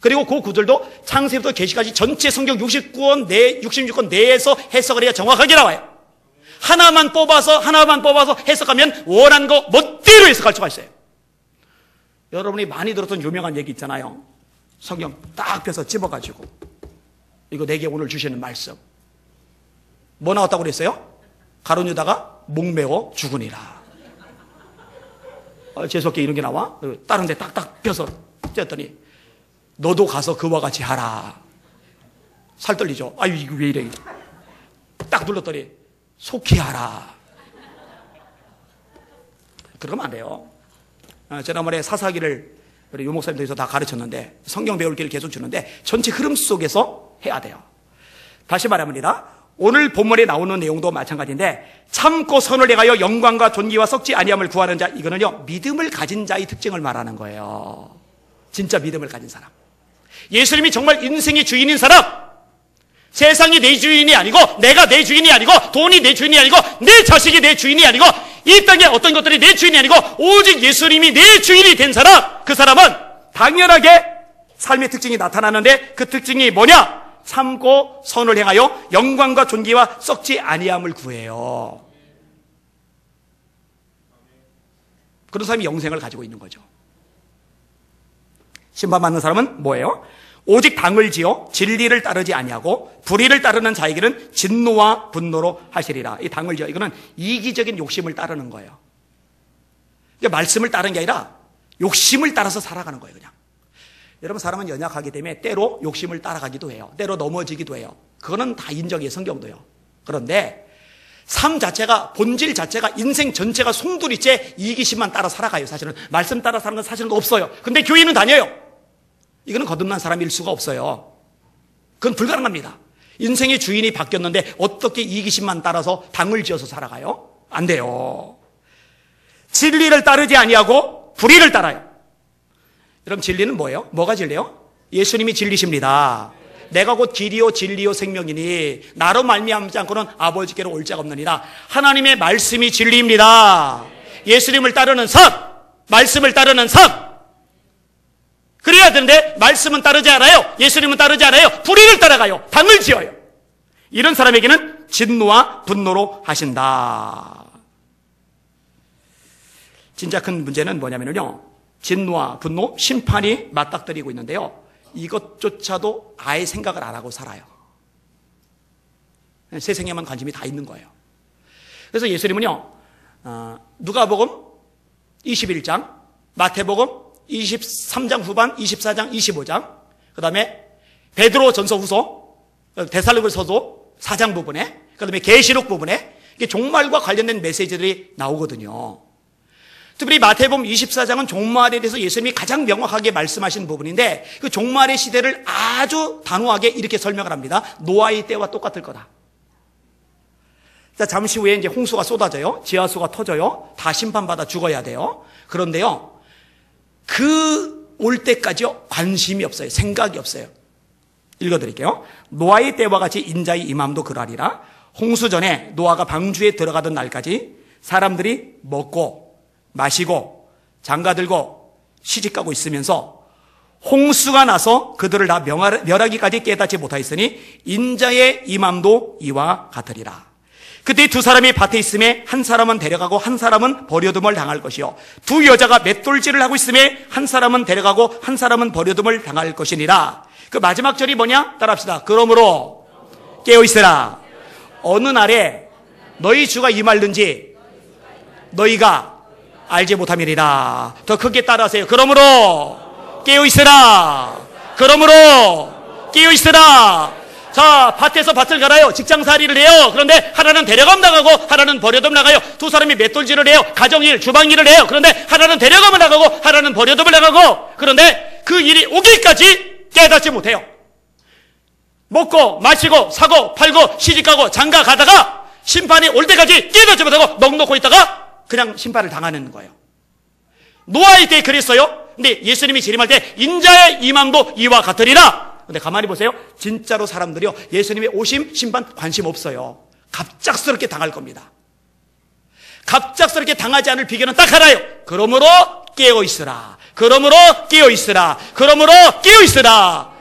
그리고 그 구절도 창세부터 계시까지 전체 성경 66권 내에서 해석을 해야 정확하게 나와요. 하나만 뽑아서 해석하면 원하는 거 멋대로 해석할 수가 있어요. 여러분이 많이 들었던 유명한 얘기 있잖아요. 성경 딱 펴서 집어가지고 이거 내게 오늘 주시는 말씀 뭐 나왔다고 그랬어요? 가룟 유다가 목매어 죽으니라. 재수없게 이런 게 나와? 다른 데 딱딱 펴서 쬐었더니 너도 가서 그와 같이 하라. 살 떨리죠? 아유, 이거 왜 이래. 딱 눌렀더니 속히 하라. 그러면 안 돼요. 지난번에 사사기를 우리 유 목사님들에서 다 가르쳤는데, 성경 배울 기를 계속 주는데 전체 흐름 속에서 해야 돼요. 다시 말합니다. 오늘 본문에 나오는 내용도 마찬가지인데, 참고 선을 행하여 영광과 존귀와 썩지 아니함을 구하는 자, 이거는요 믿음을 가진 자의 특징을 말하는 거예요. 진짜 믿음을 가진 사람. 예수님이 정말 인생의 주인인 사람, 세상이 내 주인이 아니고, 내가 내 주인이 아니고, 돈이 내 주인이 아니고, 내 자식이 내 주인이 아니고, 이 땅의 어떤 것들이 내 주인이 아니고, 오직 예수님이 내 주인이 된 사람, 그 사람은 당연하게 삶의 특징이 나타나는데, 그 특징이 뭐냐? 참고 선을 행하여 영광과 존귀와 썩지 아니함을 구해요. 그런 사람이 영생을 가지고 있는 거죠. 심판받는 사람은 뭐예요? 오직 당을 지어 진리를 따르지 아니하고 불의를 따르는 자에게는 진노와 분노로 하시리라. 이 당을 지어, 이거는 이기적인 욕심을 따르는 거예요. 그러니까 말씀을 따르는 게 아니라 욕심을 따라서 살아가는 거예요, 그냥. 여러분, 사람은 연약하기 때문에 때로 욕심을 따라가기도 해요. 때로 넘어지기도 해요. 그거는 다 인정해요, 성경도요. 그런데 삶 자체가, 본질 자체가, 인생 전체가 송두리째 이기심만 따라 살아가요. 사실은 말씀 따라 사는 건 사실은 없어요. 근데 교회는 다녀요. 이거는 거듭난 사람일 수가 없어요. 그건 불가능합니다. 인생의 주인이 바뀌었는데 어떻게 이기심만 따라서 당을 지어서 살아가요? 안 돼요. 진리를 따르지 아니하고 불의를 따라요. 여러분, 진리는 뭐예요? 뭐가 진리예요? 예수님이 진리십니다. 내가 곧 길이요 진리요 생명이니 나로 말미암지 않고는 아버지께로 올 자가 없느니라. 하나님의 말씀이 진리입니다. 예수님을 따르는 삶, 말씀을 따르는 삶, 그래야 되는데 말씀은 따르지 않아요. 예수님은 따르지 않아요. 불의를 따라가요. 당을 지어요. 이런 사람에게는 진노와 분노로 하신다. 진짜 큰 문제는 뭐냐면요, 진노와 분노, 심판이 맞닥뜨리고 있는데요, 이것조차도 아예 생각을 안 하고 살아요. 세상에만 관심이 다 있는 거예요. 그래서 예수님은요, 누가복음 21장, 마태복음 23장 후반, 24장, 25장, 그 다음에 베드로 전서 후서, 데살로니가서도 4장 부분에, 그 다음에 계시록 부분에 이게 종말과 관련된 메시지들이 나오거든요. 특별히 마태복음 24장은 종말에 대해서 예수님이 가장 명확하게 말씀하신 부분인데, 그 종말의 시대를 아주 단호하게 이렇게 설명을 합니다. 노아의 때와 똑같을 거다. 자, 잠시 후에 이제 홍수가 쏟아져요. 지하수가 터져요. 다 심판받아 죽어야 돼요. 그런데요, 그 올 때까지요, 관심이 없어요. 생각이 없어요. 읽어드릴게요. 노아의 때와 같이 인자의 임함도 그러하리라. 홍수 전에 노아가 방주에 들어가던 날까지 사람들이 먹고 마시고 장가들고 시집가고 있으면서 홍수가 나서 그들을 다 멸하기까지 깨닫지 못하였으니 인자의 임함도 이와 같으리라. 그때 두 사람이 밭에 있음에 한 사람은 데려가고 한 사람은 버려둠을 당할 것이요, 두 여자가 맷돌질을 하고 있음에 한 사람은 데려가고 한 사람은 버려둠을 당할 것이니라. 그 마지막 절이 뭐냐? 따라합시다. 그러므로 깨어있으라. 어느 날에 너희 주가 임할는지 너희가 알지 못함이리라. 더 크게 따라하세요. 그러므로 깨어있으라. 그러므로 깨어있으라. 자, 밭에서 밭을 갈아요. 직장살이를 해요. 그런데 하나는 데려감 나가고 하나는 버려둠 나가요. 두 사람이 맷돌질을 해요. 가정일, 주방일을 해요. 그런데 하나는 데려감을 나가고 하나는 버려둠을 나가고, 그런데 그 일이 오기까지 깨닫지 못해요. 먹고 마시고 사고 팔고 시집가고 장가 가다가 심판이 올 때까지 깨닫지 못하고 넋놓고 있다가 그냥 심판을 당하는 거예요. 노아의 때에 그랬어요. 근데 예수님이 재림할 때 인자의 임함도 이와 같으리라. 근데 가만히 보세요. 진짜로 사람들이요, 예수님의 오심, 심판 관심 없어요. 갑작스럽게 당할 겁니다. 갑작스럽게 당하지 않을 비결은 딱 하나예요. 그러므로 깨어있으라. 그러므로 깨어있으라. 그러므로 깨어있으라.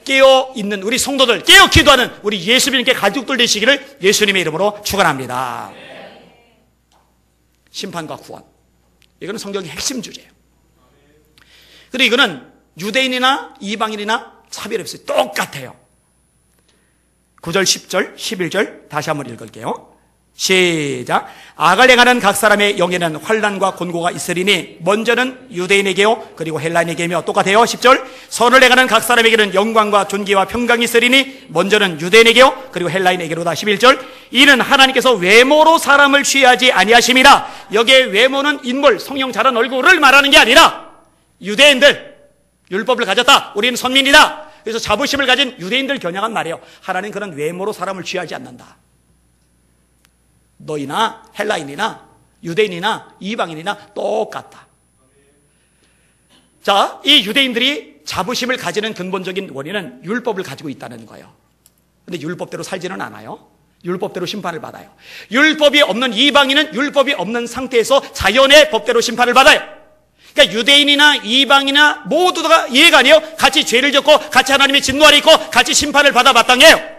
깨어있는 우리 성도들, 깨어 기도하는 우리 예수 믿는 가족들 되시기를 예수님의 이름으로 축원합니다. 심판과 구원, 이거는 성경의 핵심 주제예요. 그리고 이거는 유대인이나 이방인이나 차별 없어요. 똑같아요. 9절, 10절, 11절 다시 한번 읽을게요. 시작. 악을 행하는 각 사람의 영에는 환난과 곤고가 있으리니 먼저는 유대인에게요 그리고 헬라인에게며, 똑같아요. 10절. 선을 행하는 각 사람에게는 영광과 존귀와 평강이 있으리니 먼저는 유대인에게요 그리고 헬라인에게로다. 11절. 이는 하나님께서 외모로 사람을 취하지 아니하심이라. 여기에 외모는 인물, 성령 잘한 얼굴을 말하는 게 아니라 유대인들, 율법을 가졌다, 우리는 선민이다, 그래서 자부심을 가진 유대인들 겨냥한 말이에요. 하나님 그런 외모로 사람을 취하지 않는다. 너희나 헬라인이나 유대인이나 이방인이나 똑같다. 자, 이 유대인들이 자부심을 가지는 근본적인 원인은 율법을 가지고 있다는 거예요. 근데 율법대로 살지는 않아요. 율법대로 심판을 받아요. 율법이 없는 이방인은 율법이 없는 상태에서 자연의 법대로 심판을 받아요. 그러니까 유대인이나 이방이나 모두 다 이해가 아니에요. 같이 죄를 졌고 같이 하나님의 진노 아래 있고 같이 심판을 받아 마땅해요.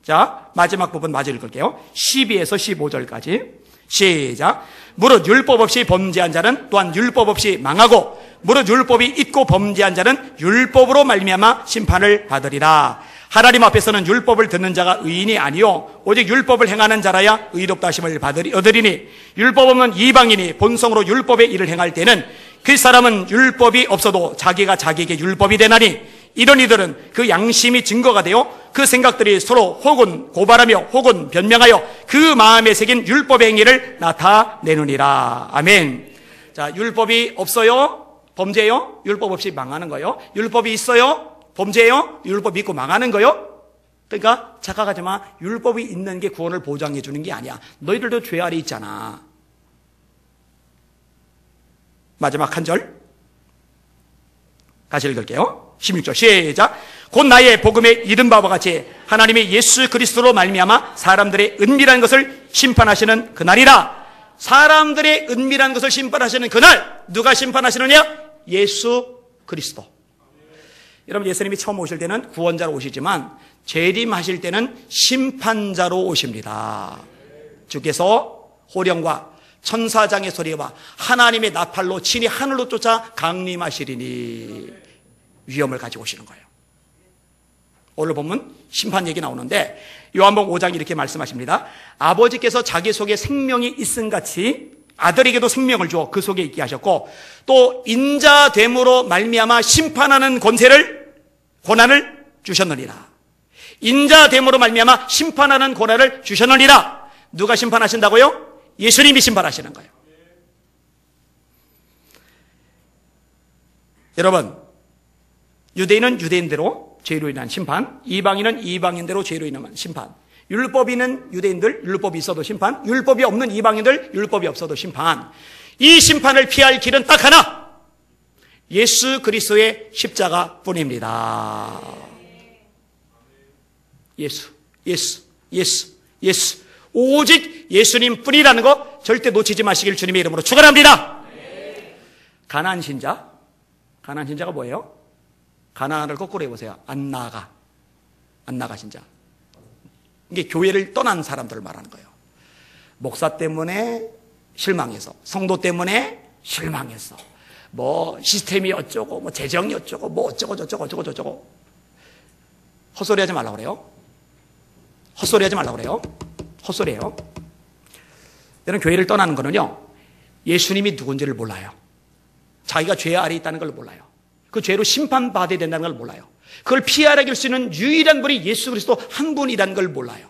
자, 마지막 부분 마저 읽을게요. 12에서 15절까지 시작. 무릇 율법 없이 범죄한 자는 또한 율법 없이 망하고 무릇 율법이 있고 범죄한 자는 율법으로 말미암아 심판을 받으리라. 하나님 앞에서는 율법을 듣는 자가 의인이 아니요 오직 율법을 행하는 자라야 의롭다 하심을 얻으리니 율법 없는 이방인이 본성으로 율법의 일을 행할 때는 그 사람은 율법이 없어도 자기가 자기에게 율법이 되나니 이런 이들은 그 양심이 증거가 되어 그 생각들이 서로 혹은 고발하며 혹은 변명하여 그 마음에 새긴 율법의 행위를 나타내느니라. 아멘. 자, 율법이 없어요? 범죄요? 율법 없이 망하는 거요. 율법이 있어요? 범죄요? 율법 믿고 망하는 거요? 그러니까 착각하지 마. 율법이 있는 게 구원을 보장해 주는 게 아니야. 너희들도 죄 아래 있잖아. 마지막 한 절 다시 읽을게요. 16절 시작. 곧 나의 복음에 이른 바와 같이 하나님의 예수 그리스도로 말미암아 사람들의 은밀한 것을 심판하시는 그날이라. 사람들의 은밀한 것을 심판하시는 그날, 누가 심판하시느냐? 예수 그리스도. 여러분, 예수님이 처음 오실 때는 구원자로 오시지만 재림하실 때는 심판자로 오십니다. 주께서 호령과 천사장의 소리와 하나님의 나팔로 친히 하늘로 쫓아 강림하시리니 위엄을 가지고 오시는 거예요. 오늘 보면 심판 얘기 나오는데 요한복음 5장 이렇게 말씀하십니다. 아버지께서 자기 속에 생명이 있음 같이 아들에게도 생명을 주어 그 속에 있게 하셨고 또 인자됨으로 말미암아 심판하는 권한을 주셨느니라. 인자됨으로 말미암아 심판하는 권한을 주셨느니라. 누가 심판하신다고요? 예수님이 심판하시는 거예요. 여러분, 유대인은 유대인대로 죄로 인한 심판, 이방인은 이방인대로 죄로 인한 심판, 율법이는 유대인들 율법이 있어도 심판, 율법이 없는 이방인들 율법이 없어도 심판. 이 심판을 피할 길은 딱 하나, 예수 그리스도의 십자가뿐입니다. 예수. 오직 예수님뿐이라는 거 절대 놓치지 마시길 주님의 이름으로 축원합니다. 가나안 신자가 뭐예요? 가나안을 거꾸로 해보세요. 안 나가 신자. 이게 교회를 떠난 사람들을 말하는 거예요. 목사 때문에 실망해서, 성도 때문에 실망해서, 뭐 시스템이 어쩌고, 뭐 재정이 어쩌고, 뭐 어쩌고 저쩌고 헛소리하지 말라고 그래요. 헛소리예요. 여러분, 교회를 떠나는 거는요, 예수님이 누군지를 몰라요. 자기가 죄 아래 있다는 걸 몰라요. 그 죄로 심판받아야 된다는 걸 몰라요. 그걸 피하게 수 있는 유일한 분이 예수 그리스도 한 분이라는 걸 몰라요.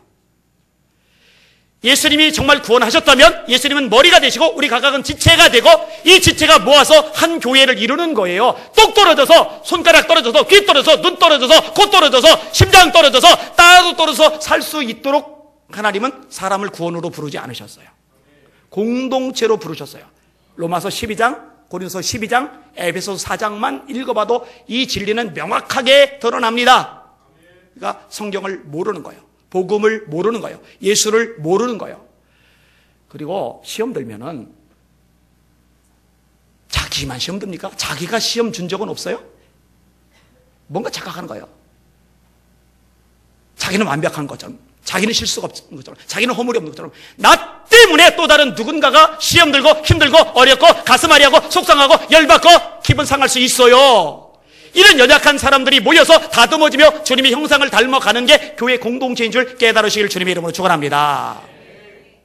예수님이 정말 구원하셨다면 예수님은 머리가 되시고 우리 각각은 지체가 되고 이 지체가 모아서 한 교회를 이루는 거예요. 똑 떨어져서, 손가락 떨어져서, 귀 떨어져서, 눈 떨어져서, 코 떨어져서, 심장 떨어져서, 따로 떨어져서 살 수 있도록 하나님은 사람을 구원으로 부르지 않으셨어요. 공동체로 부르셨어요. 로마서 12장, 고린도서 12장, 에베소서 4장만 읽어봐도 이 진리는 명확하게 드러납니다. 그러니까 성경을 모르는 거예요. 복음을 모르는 거예요. 예수를 모르는 거예요. 그리고 시험 들면은 자기만 시험 듭니까? 자기가 시험 준 적은 없어요? 뭔가 착각하는 거예요. 자기는 완벽한 것처럼, 자기는 실수가 없는 것처럼, 자기는 허물이 없는 것처럼 나 때문에 또 다른 누군가가 시험 들고 힘들고 어렵고 가슴 아리하고 속상하고 열받고 기분 상할 수 있어요. 이런 연약한 사람들이 모여서 다듬어지며 주님의 형상을 닮아가는 게 교회 공동체인 줄 깨달으시길 주님의 이름으로 축원합니다.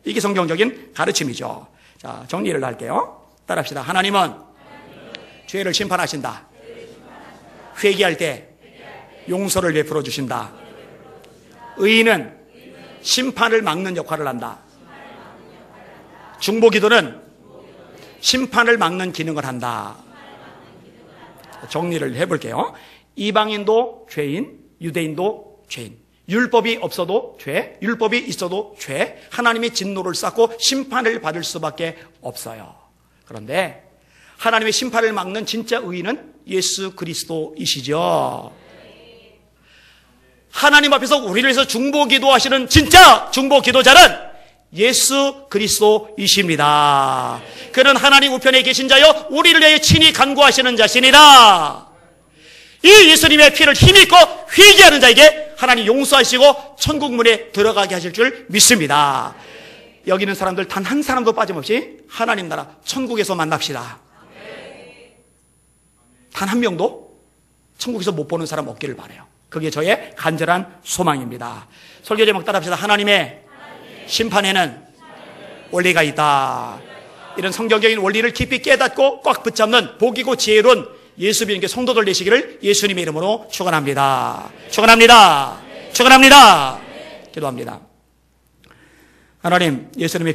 이게 성경적인 가르침이죠. 자, 정리를 할게요. 따라합시다. 하나님은 죄를 심판하신다. 회개할 때 용서를 베풀어 주신다. 의인은 심판을 막는 역할을 한다. 중보기도는 심판을 막는 기능을 한다. 정리를 해볼게요. 이방인도 죄인, 유대인도 죄인. 율법이 없어도 죄, 율법이 있어도 죄. 하나님의 진노를 쌓고 심판을 받을 수밖에 없어요. 그런데 하나님의 심판을 막는 진짜 의인은 예수 그리스도이시죠. 하나님 앞에서 우리를 위해서 중보 기도하시는 진짜 중보 기도자는 예수 그리스도이십니다. 그는 하나님 우편에 계신 자여 우리를 위해 친히 간구하시는 자시니라. 이 예수님의 피를 힘입고 회개하는 자에게 하나님 용서하시고 천국 문에 들어가게 하실 줄 믿습니다. 여기 있는 사람들 단 한 사람도 빠짐없이 하나님 나라 천국에서 만납시다. 단 한 명도 천국에서 못 보는 사람 없기를 바라요. 그게 저의 간절한 소망입니다. 설교 제목 따라합시다. 하나님의 심판에는 원리가 있다. 이런 성경적인 원리를 깊이 깨닫고 꽉 붙잡는 복이고 지혜로운 예수 믿는 성도들 되시기를 예수님의 이름으로 축원합니다. 축원합니다. 축원합니다. 기도합니다. 하나님, 예수님의